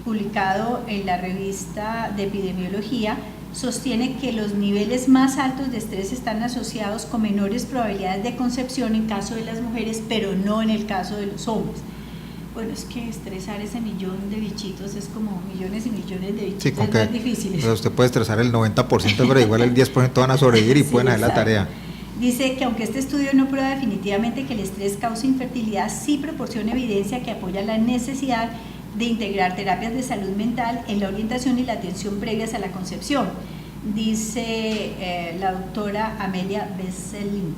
publicado en la revista de epidemiología, sostiene que los niveles más altos de estrés están asociados con menores probabilidades de concepción en caso de las mujeres, pero no en el caso de los hombres. Bueno, es que estresar ese millón de bichitos es como millones y millones de bichitos, sí, es más difícil. Pues usted puede estresar el 90%, pero igual el 10% van a sobrevivir y sí, pueden hacer la tarea. Dice que aunque este estudio no prueba definitivamente que el estrés causa infertilidad, sí proporciona evidencia que apoya la necesidad de integrar terapias de salud mental en la orientación y la atención previas a la concepción. Dice la doctora Amelia Besselink.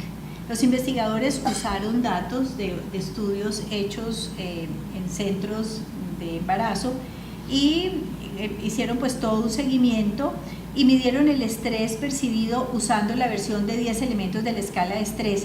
Los investigadores usaron datos de estudios hechos en centros de embarazo y hicieron pues todo un seguimiento y midieron el estrés percibido usando la versión de 10 elementos de la escala de estrés.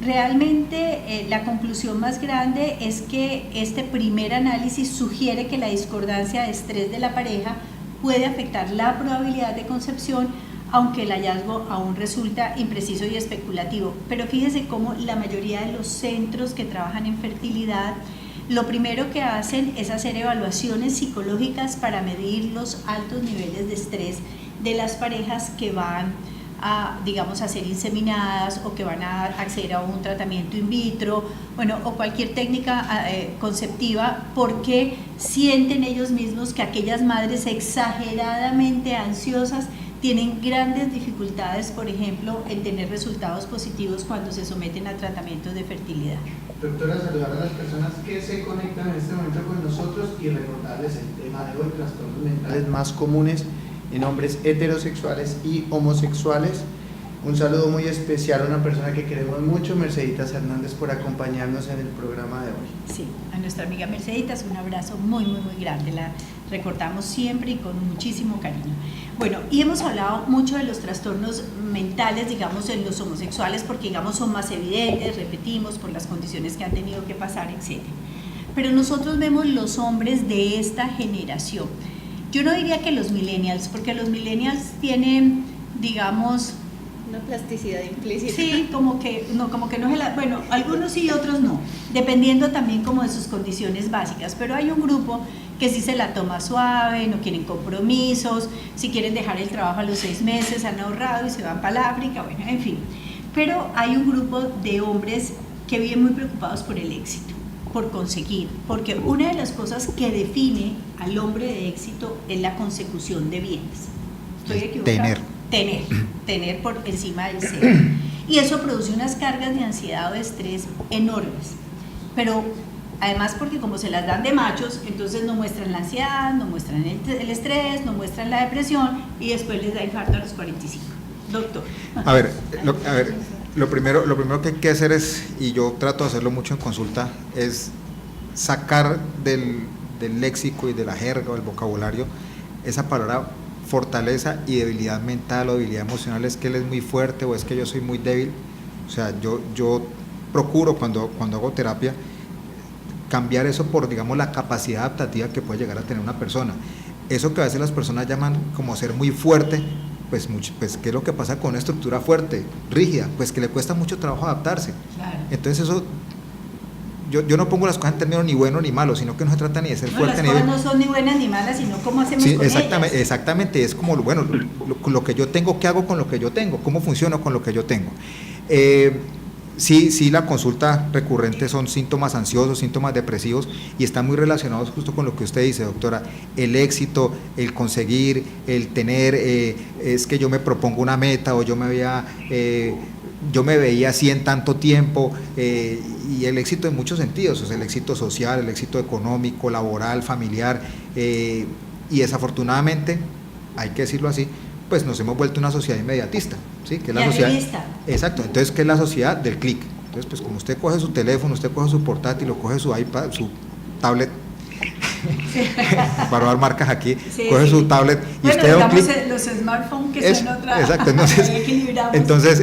Realmente la conclusión más grande es que este primer análisis sugiere que la discordancia de estrés de la pareja puede afectar la probabilidad de concepción, aunque el hallazgo aún resulta impreciso y especulativo. Pero fíjese cómo la mayoría de los centros que trabajan en fertilidad, lo primero que hacen es hacer evaluaciones psicológicas para medir los altos niveles de estrés de las parejas que van a, a ser inseminadas o que van a acceder a un tratamiento in vitro, bueno, o cualquier técnica conceptiva, porque sienten ellos mismos que aquellas madres exageradamente ansiosas tienen grandes dificultades, por ejemplo, en tener resultados positivos cuando se someten a tratamientos de fertilidad. Doctora, saludar a las personas que se conectan en este momento con nosotros y recordarles el tema de hoy, trastornos mentales más comunes en hombres heterosexuales y homosexuales. Un saludo muy especial a una persona que queremos mucho, Merceditas Hernández, por acompañarnos en el programa de hoy. Sí, a nuestra amiga Merceditas un abrazo muy grande, la recordamos siempre y con muchísimo cariño. Bueno, y hemos hablado mucho de los trastornos mentales, digamos, en los homosexuales, porque digamos son más evidentes, repetimos, por las condiciones que han tenido que pasar, etc. Pero nosotros vemos los hombres de esta generación. Yo no diría que los millennials, porque los millennials tienen, digamos, una plasticidad implícita. Sí, como que no es bueno, algunos sí y otros no, dependiendo también como de sus condiciones básicas, pero hay un grupo que sí se la toma suave, no quieren compromisos, si quieren dejar el trabajo a los 6 meses, han ahorrado y se van para el África, bueno, en fin. Pero hay un grupo de hombres que viven muy preocupados por el éxito, por conseguir, porque una de las cosas que define al hombre de éxito es la consecución de bienes. ¿Estoy equivocada? Tener por encima del ser. Y eso produce unas cargas de ansiedad o de estrés enormes. Pero además porque como se las dan de machos, entonces no muestran la ansiedad, no muestran el estrés, no muestran la depresión y después les da infarto a los 45. Doctor. A ver, lo primero que hay que hacer es, y yo trato de hacerlo mucho en consulta, es sacar del léxico y de la jerga o del vocabulario esa palabra fortaleza y debilidad mental o debilidad emocional, es que él es muy fuerte o es que yo soy muy débil. O sea, yo procuro cuando hago terapia cambiar eso por, digamos, la capacidad adaptativa que puede llegar a tener una persona. Eso que a veces las personas llaman como ser muy fuerte, pues ¿qué es lo que pasa con una estructura fuerte, rígida? Pues que le cuesta mucho trabajo adaptarse. Claro. Entonces eso, yo no pongo las cosas en términos ni bueno ni malo, sino que no se trata ni de ser fuerte. Las cosas no son ni buenas ni malas, sino cómo hacemos con ellas. Exactamente, es como, bueno, lo que yo tengo, ¿qué hago con lo que yo tengo? ¿Cómo funciono con lo que yo tengo? Sí, la consulta recurrente son síntomas ansiosos, síntomas depresivos, y están muy relacionados justo con lo que usted dice, doctora, el éxito, el conseguir, el tener, es que yo me propongo una meta o yo me veía así en tanto tiempo, y el éxito en muchos sentidos, o sea, el éxito social, el éxito económico, laboral, familiar, y desafortunadamente, hay que decirlo así, pues nos hemos vuelto una sociedad inmediatista, ¿sí? Que es la sociedad. Exacto, entonces, ¿qué es la sociedad del clic? Entonces, pues como usted coge su teléfono, usted coge su portátil, o coge su iPad, su tablet, para dar marcas aquí, coge su tablet y usted da un clic. Los smartphones que son otra. Exacto, entonces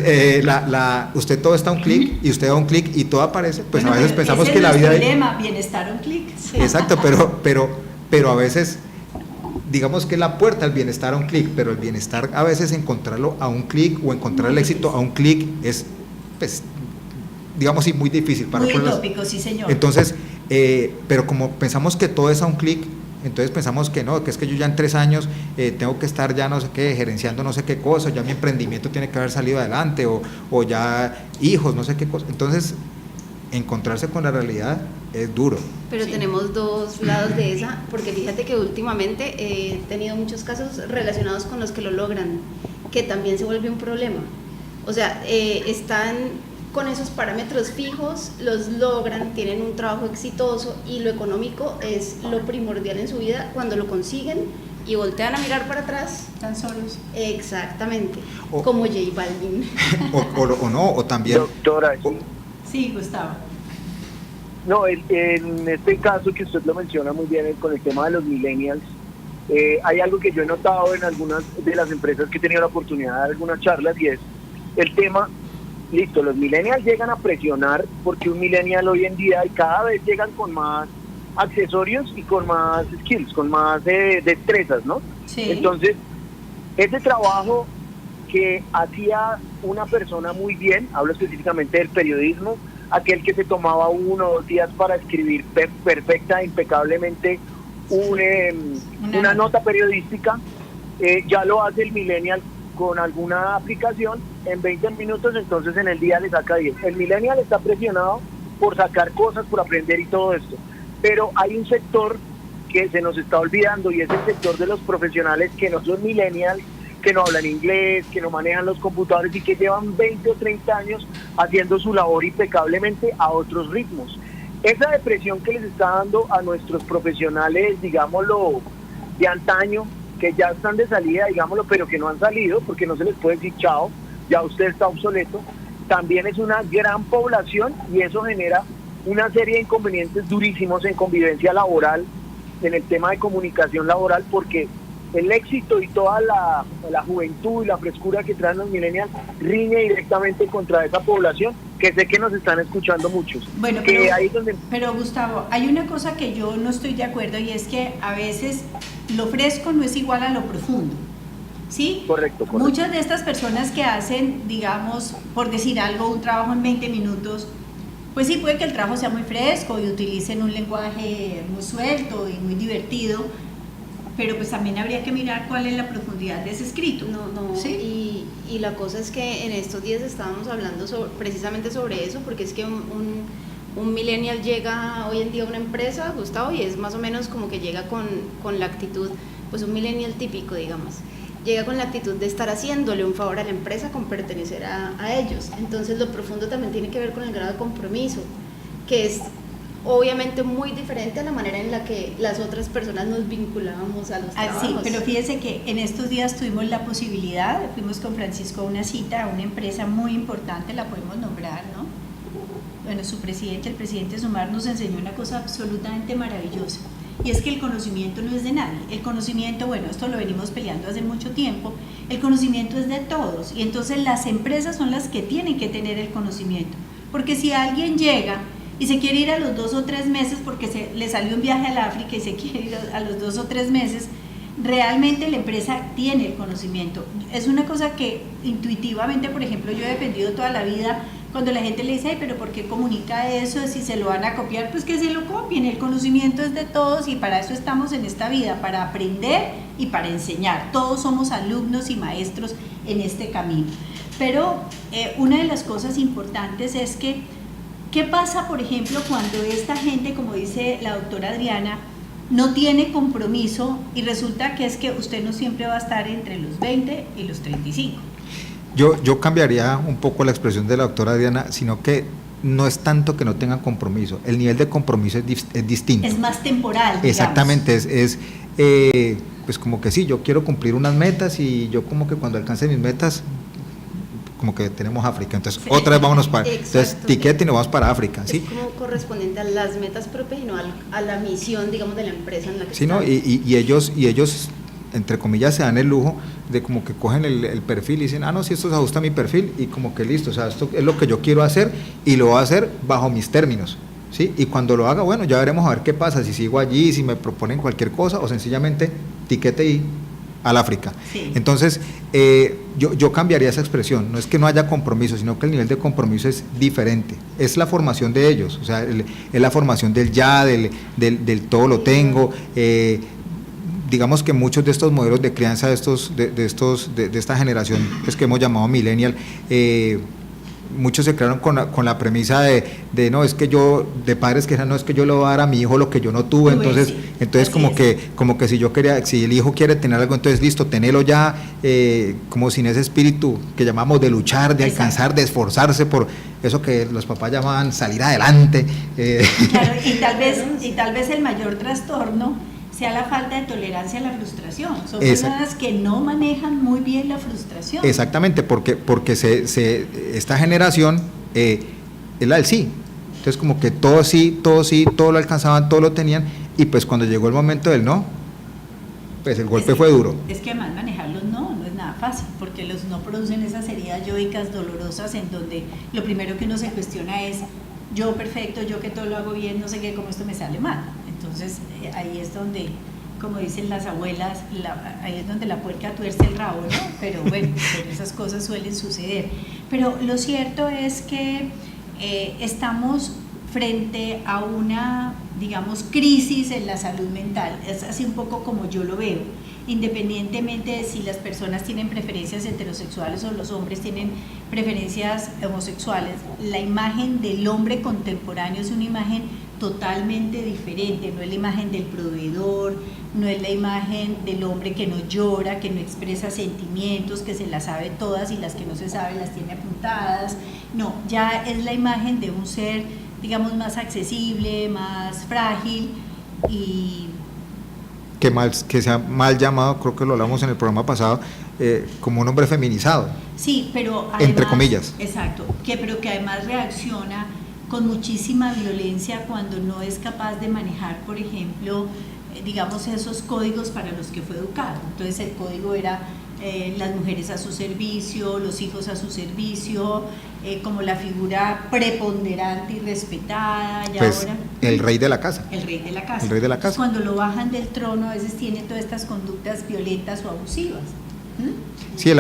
usted todo está a un clic y usted da un clic y todo aparece, pues a veces pensamos que la vida. Bienestar un clic. Exacto, pero a veces digamos que la puerta al bienestar a un clic, pero el bienestar a veces encontrarlo a un clic o encontrar el éxito a un clic es, pues, digamos, sí, muy difícil. Muy utópico, sí señor. Entonces, pero como pensamos que todo es a un clic, entonces pensamos que no, que es que yo ya en 3 años tengo que estar ya no sé qué, gerenciando no sé qué cosa, ya mi emprendimiento tiene que haber salido adelante, o ya hijos, no sé qué cosa. Entonces, encontrarse con la realidad es duro. Pero sí, tenemos dos lados de esa, porque fíjate que últimamente he tenido muchos casos relacionados con los que lo logran, que también se vuelve un problema. O sea, están con esos parámetros fijos, los logran, tienen un trabajo exitoso y lo económico es lo primordial en su vida. Cuando lo consiguen y voltean a mirar para atrás, están solos. Exactamente, como J Balvin. o también. Doctora. Sí, Gustavo. No, en este caso que usted lo menciona muy bien, con el tema de los millennials, hay algo que yo he notado en algunas de las empresas que he tenido la oportunidad de dar algunas charlas, y es el tema, listo, los millennials llegan a presionar, porque un millennial hoy en día y cada vez llegan con más accesorios y con más skills, con más destrezas, ¿no? Sí. Entonces, ese trabajo que hacía una persona muy bien, hablo específicamente del periodismo, aquel que se tomaba 1 o 2 días para escribir perfecta, impecablemente una nota periodística, ya lo hace el millennial con alguna aplicación en 20 minutos, entonces en el día le saca 10. El millennial está presionado por sacar cosas, por aprender y todo esto, pero hay un sector que se nos está olvidando, y es el sector de los profesionales que no son millennials, que no hablan inglés, que no manejan los computadores y que llevan 20 o 30 años haciendo su labor impecablemente a otros ritmos. Esa depresión que les está dando a nuestros profesionales, digámoslo, de antaño, que ya están de salida, digámoslo, pero que no han salido, porque no se les puede decir chao, ya usted está obsoleto, también es una gran población y eso genera una serie de inconvenientes durísimos en convivencia laboral, en el tema de comunicación laboral, porque el éxito y toda la juventud y la frescura que traen los millennials riñe directamente contra esa población, que sé que nos están escuchando muchos. Bueno, que ahí es donde... pero Gustavo, hay una cosa que yo no estoy de acuerdo y es que a veces lo fresco no es igual a lo profundo, ¿sí? Correcto. Muchas de estas personas que hacen, digamos, por decir algo, un trabajo en 20 minutos, pues sí puede que el trabajo sea muy fresco y utilicen un lenguaje muy suelto y muy divertido, pero pues también habría que mirar cuál es la profundidad de ese escrito. No, ¿sí? Y la cosa es que en estos días estábamos hablando precisamente sobre eso, porque es que un millennial llega hoy en día a una empresa, Gustavo, y es más o menos como que llega con la actitud, pues un millennial típico, digamos, llega con la actitud de estar haciéndole un favor a la empresa con pertenecer a ellos. Entonces lo profundo también tiene que ver con el grado de compromiso, que es obviamente muy diferente a la manera en la que las otras personas nos vinculábamos a los trabajos. Sí, pero fíjese que en estos días tuvimos la posibilidad, fuimos con Francisco a una cita a una empresa muy importante, la podemos nombrar, ¿no? Bueno, su presidente, el presidente Sumar, nos enseñó una cosa absolutamente maravillosa, y es que el conocimiento no es de nadie. El conocimiento, bueno, esto lo venimos peleando hace mucho tiempo, el conocimiento es de todos, y entonces las empresas son las que tienen que tener el conocimiento, porque si alguien llega y se quiere ir a los 2 o 3 meses porque le salió un viaje al África y se quiere ir a los 2 o 3 meses, realmente la empresa tiene el conocimiento. Es una cosa que intuitivamente, por ejemplo, yo he defendido toda la vida. Cuando la gente le dice, ay, pero ¿por qué comunica eso? Si se lo van a copiar, pues que se lo copien. El conocimiento es de todos y para eso estamos en esta vida, para aprender y para enseñar. Todos somos alumnos y maestros en este camino. Pero una de las cosas importantes es que, ¿qué pasa, por ejemplo, cuando esta gente, como dice la doctora Adriana, no tiene compromiso y resulta que es que usted no siempre va a estar entre los 20 y los 35? Yo cambiaría un poco la expresión de la doctora Adriana, sino que no es tanto que no tengan compromiso, el nivel de compromiso es distinto. Es más temporal, digamos. Exactamente, pues como que sí, yo quiero cumplir unas metas y yo como que cuando alcance mis metas, como que tenemos África, entonces sí, otra vez vámonos para, entonces tiquete y nos vamos para África, ¿sí? Es como correspondiente a las metas propias y no a la misión, digamos, de la empresa en la que sí, ¿no? Y ellos, entre comillas, se dan el lujo de como que cogen el perfil y dicen, no, si esto se ajusta a mi perfil y como que listo, o sea, esto es lo que yo quiero hacer y lo voy a hacer bajo mis términos, ¿sí? Y cuando lo haga, bueno, ya veremos a ver qué pasa, si sigo allí, si me proponen cualquier cosa o sencillamente tiquete y al África. Sí. Entonces, yo cambiaría esa expresión, no es que no haya compromiso, sino que el nivel de compromiso es diferente, es la formación de ellos, o sea, es la formación del ya, del todo lo tengo, digamos que muchos de estos modelos de crianza de esta generación pues, que hemos llamado millennial, muchos se crearon con la premisa de no, es que yo, de padres que no, es que yo le voy a dar a mi hijo lo que yo no tuve, entonces como que si el hijo quiere tener algo, entonces listo, tenelo ya, como sin ese espíritu que llamamos de luchar, de alcanzar, de esforzarse por eso que los papás llamaban salir adelante. Claro, y tal vez el mayor trastorno sea la falta de tolerancia a la frustración. Son personas que no manejan muy bien la frustración. Exactamente, porque esta generación es la del sí. Entonces como que todo lo alcanzaban, todo lo tenían, y pues cuando llegó el momento del no, pues el golpe fue duro. Es que además manejar los no es nada fácil, porque los no producen esas heridas yoicas dolorosas en donde lo primero que uno se cuestiona es, yo perfecto, yo que todo lo hago bien, no sé qué, cómo esto me sale mal. Entonces ahí es donde, como dicen las abuelas, ahí es donde la puerca tuerce el rabo, ¿no? Pero bueno, esas cosas suelen suceder. Pero lo cierto es que estamos frente a una, digamos, crisis en la salud mental. Es así un poco como yo lo veo, independientemente de si las personas tienen preferencias heterosexuales o los hombres tienen preferencias homosexuales. La imagen del hombre contemporáneo es una imagen totalmente diferente, no es la imagen del proveedor, no es la imagen del hombre que no llora, que no expresa sentimientos, que se las sabe todas y las que no se sabe las tiene apuntadas, no, ya es la imagen de un ser, digamos, más accesible, más frágil y... Que sea mal llamado, creo que lo hablamos en el programa pasado, como un hombre feminizado. Sí, pero además, entre comillas. Exacto, pero que además reacciona con muchísima violencia cuando no es capaz de manejar, por ejemplo, digamos, esos códigos para los que fue educado. Entonces el código era las mujeres a su servicio, los hijos a su servicio, como la figura preponderante y respetada. Y pues ahora, el rey de la casa. El rey de la casa. El rey de la casa. Cuando lo bajan del trono, a veces tiene todas estas conductas violentas o abusivas. Sí,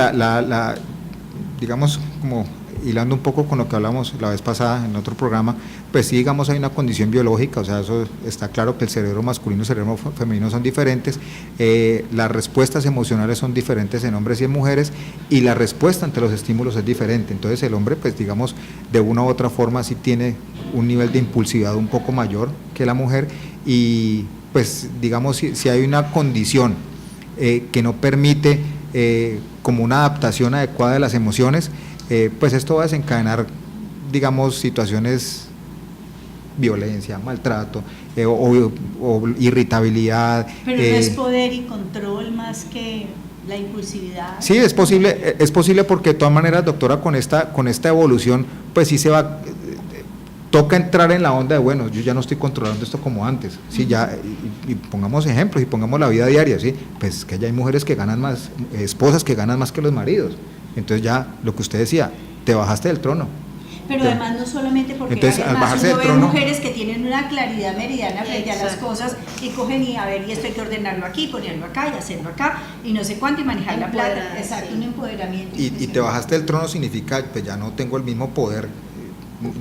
digamos, como hilando un poco con lo que hablamos la vez pasada en otro programa, pues sí, digamos, hay una condición biológica, o sea, eso está claro que el cerebro masculino y el cerebro femenino son diferentes, las respuestas emocionales son diferentes en hombres y en mujeres, y la respuesta ante los estímulos es diferente. Entonces el hombre, pues digamos, de una u otra forma sí tiene un nivel de impulsividad un poco mayor que la mujer, y pues digamos, si hay una condición que no permite como una adaptación adecuada de las emociones, pues esto va a desencadenar, digamos, situaciones, violencia, maltrato o irritabilidad. Pero no es poder y control más que la impulsividad. Sí, es posible porque de todas maneras, doctora, con esta evolución, pues sí se va, toca entrar en la onda de, bueno, yo ya no estoy controlando esto como antes, ¿sí? Ya, y pongamos ejemplos y pongamos la vida diaria, ¿sí? Pues que ya hay mujeres que ganan más, esposas que ganan más que los maridos. Entonces ya, lo que usted decía, te bajaste del trono. Pero además no solamente porque entonces, además al bajarse uno del ve trono, mujeres que tienen una claridad meridiana frente a las cosas y cogen y a ver, y esto hay que ordenarlo aquí, ponerlo acá y hacerlo acá y no sé cuánto y manejar la plata. Exacto, un empoderamiento. Y te bajaste del trono significa, pues ya no tengo el mismo poder,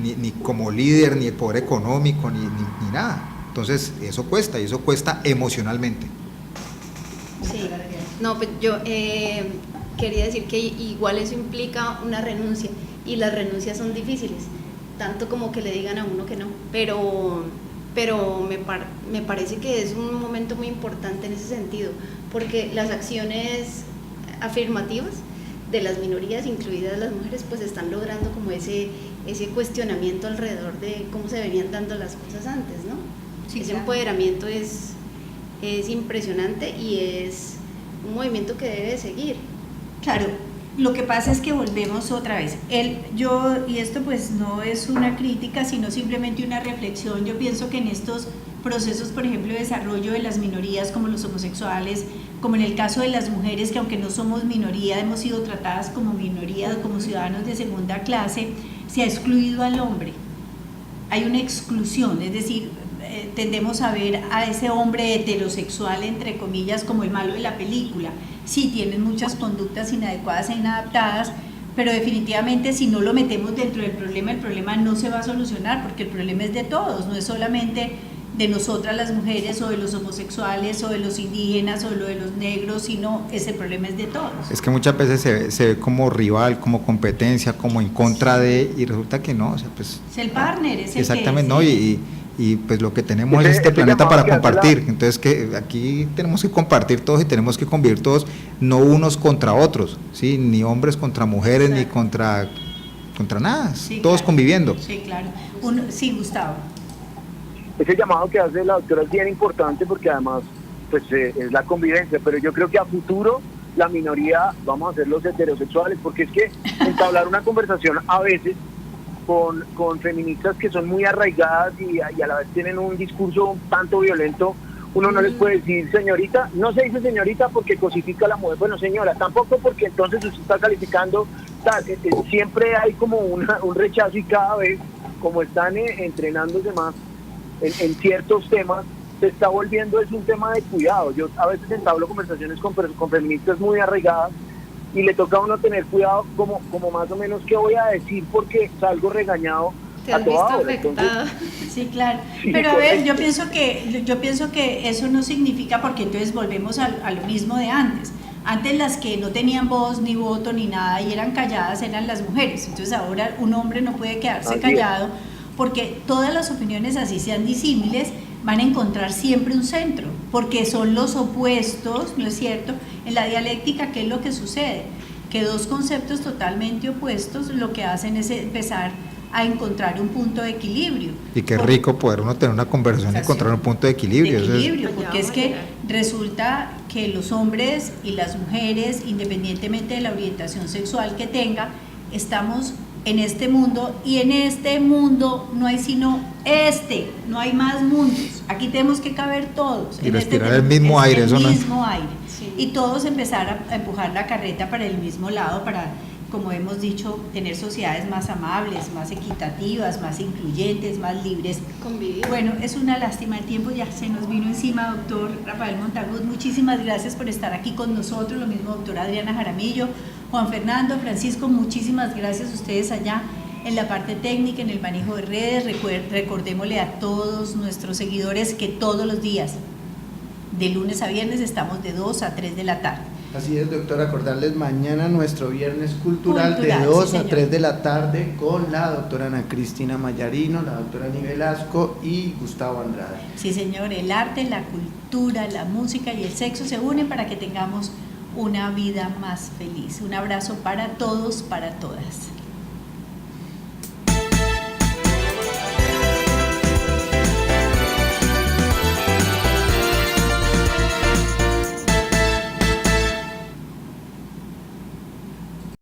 ni como líder, ni el poder económico, ni nada. Entonces eso cuesta, y eso cuesta emocionalmente. Sí, no, pues yo quería decir que igual eso implica una renuncia, y las renuncias son difíciles, tanto como que le digan a uno que no, pero me parece que es un momento muy importante en ese sentido, porque las acciones afirmativas de las minorías, incluidas las mujeres, pues están logrando como ese cuestionamiento alrededor de cómo se venían dando las cosas antes, ¿no? Sí, ese empoderamiento es impresionante y es un movimiento que debe seguir. Claro, lo que pasa es que volvemos otra vez. Y esto pues no es una crítica, sino simplemente una reflexión. Yo pienso que en estos procesos, por ejemplo, de desarrollo de las minorías como los homosexuales, como en el caso de las mujeres, que aunque no somos minoría, hemos sido tratadas como minoría, como ciudadanos de segunda clase, se ha excluido al hombre. Hay una exclusión, es decir, tendemos a ver a ese hombre heterosexual, entre comillas, como el malo de la película. Sí, tienen muchas conductas inadecuadas e inadaptadas, pero definitivamente si no lo metemos dentro del problema, el problema no se va a solucionar, porque el problema es de todos, no es solamente de nosotras las mujeres o de los homosexuales o de los indígenas o de los negros, sino ese problema es de todos. Es que muchas veces se ve como rival, como competencia, como en contra de, y resulta que no, o sea, pues... Es el partner, es el exactamente, que, ¿no? Y pues lo que tenemos es este planeta para compartir, entonces que aquí tenemos que compartir todos y tenemos que convivir todos, no unos contra otros, ¿sí? Ni hombres contra mujeres, exacto, ni contra nada, sí, todos, claro, conviviendo. Sí, claro. Sí, Gustavo. Ese llamado que hace la doctora es bien importante porque además pues es la convivencia, pero yo creo que a futuro la minoría vamos a ser los heterosexuales, porque es que entablar una conversación a veces con feministas que son muy arraigadas y a la vez tienen un discurso un tanto violento, uno no les puede decir señorita, no se dice señorita porque cosifica a la mujer, bueno señora, tampoco porque entonces usted está calificando, siempre hay como un rechazo, y cada vez como están entrenándose más en ciertos temas, se está volviendo, es un tema de cuidado. Yo a veces entablo conversaciones con feministas muy arraigadas y le toca a uno tener cuidado como más o menos qué voy a decir porque salgo regañado a toda hora. Entonces, sí, claro. Sí, pero a ver, yo pienso que eso no significa, porque entonces volvemos a lo mismo de antes. Antes las que no tenían voz ni voto ni nada y eran calladas eran las mujeres. Entonces ahora un hombre no puede quedarse callado porque todas las opiniones, así sean disímiles, van a encontrar siempre un centro, porque son los opuestos, ¿no es cierto? En la dialéctica, ¿qué es lo que sucede? Que dos conceptos totalmente opuestos lo que hacen es empezar a encontrar un punto de equilibrio. Y qué rico poder uno tener una conversación y encontrar un punto de equilibrio. Porque es que resulta que los hombres y las mujeres, independientemente de la orientación sexual que tenga, estamos en este mundo, y en este mundo no hay sino no hay más mundos. Aquí tenemos que caber todos. Y respirar el mismo aire. El mismo aire. Sí. Y todos empezar a empujar la carreta para el mismo lado, para, como hemos dicho, tener sociedades más amables, más equitativas, más incluyentes, más libres. Convivir. Bueno, es una lástima, el tiempo ya se nos vino encima, doctor Rafael Montagut. Muchísimas gracias por estar aquí con nosotros, lo mismo doctora Adriana Jaramillo, Juan Fernando, Francisco, muchísimas gracias a ustedes allá en la parte técnica, en el manejo de redes. Recordémosle a todos nuestros seguidores que todos los días, de lunes a viernes, estamos de 2 a 3 de la tarde. Así es, doctor, acordarles mañana nuestro viernes cultural de 2 a 3 de la tarde con la doctora Ana Cristina Mayarino, la doctora Ani Velasco y Gustavo Andrade. Sí, señor, el arte, la cultura, la música y el sexo se unen para que tengamos una vida más feliz. Un abrazo para todos, para todas.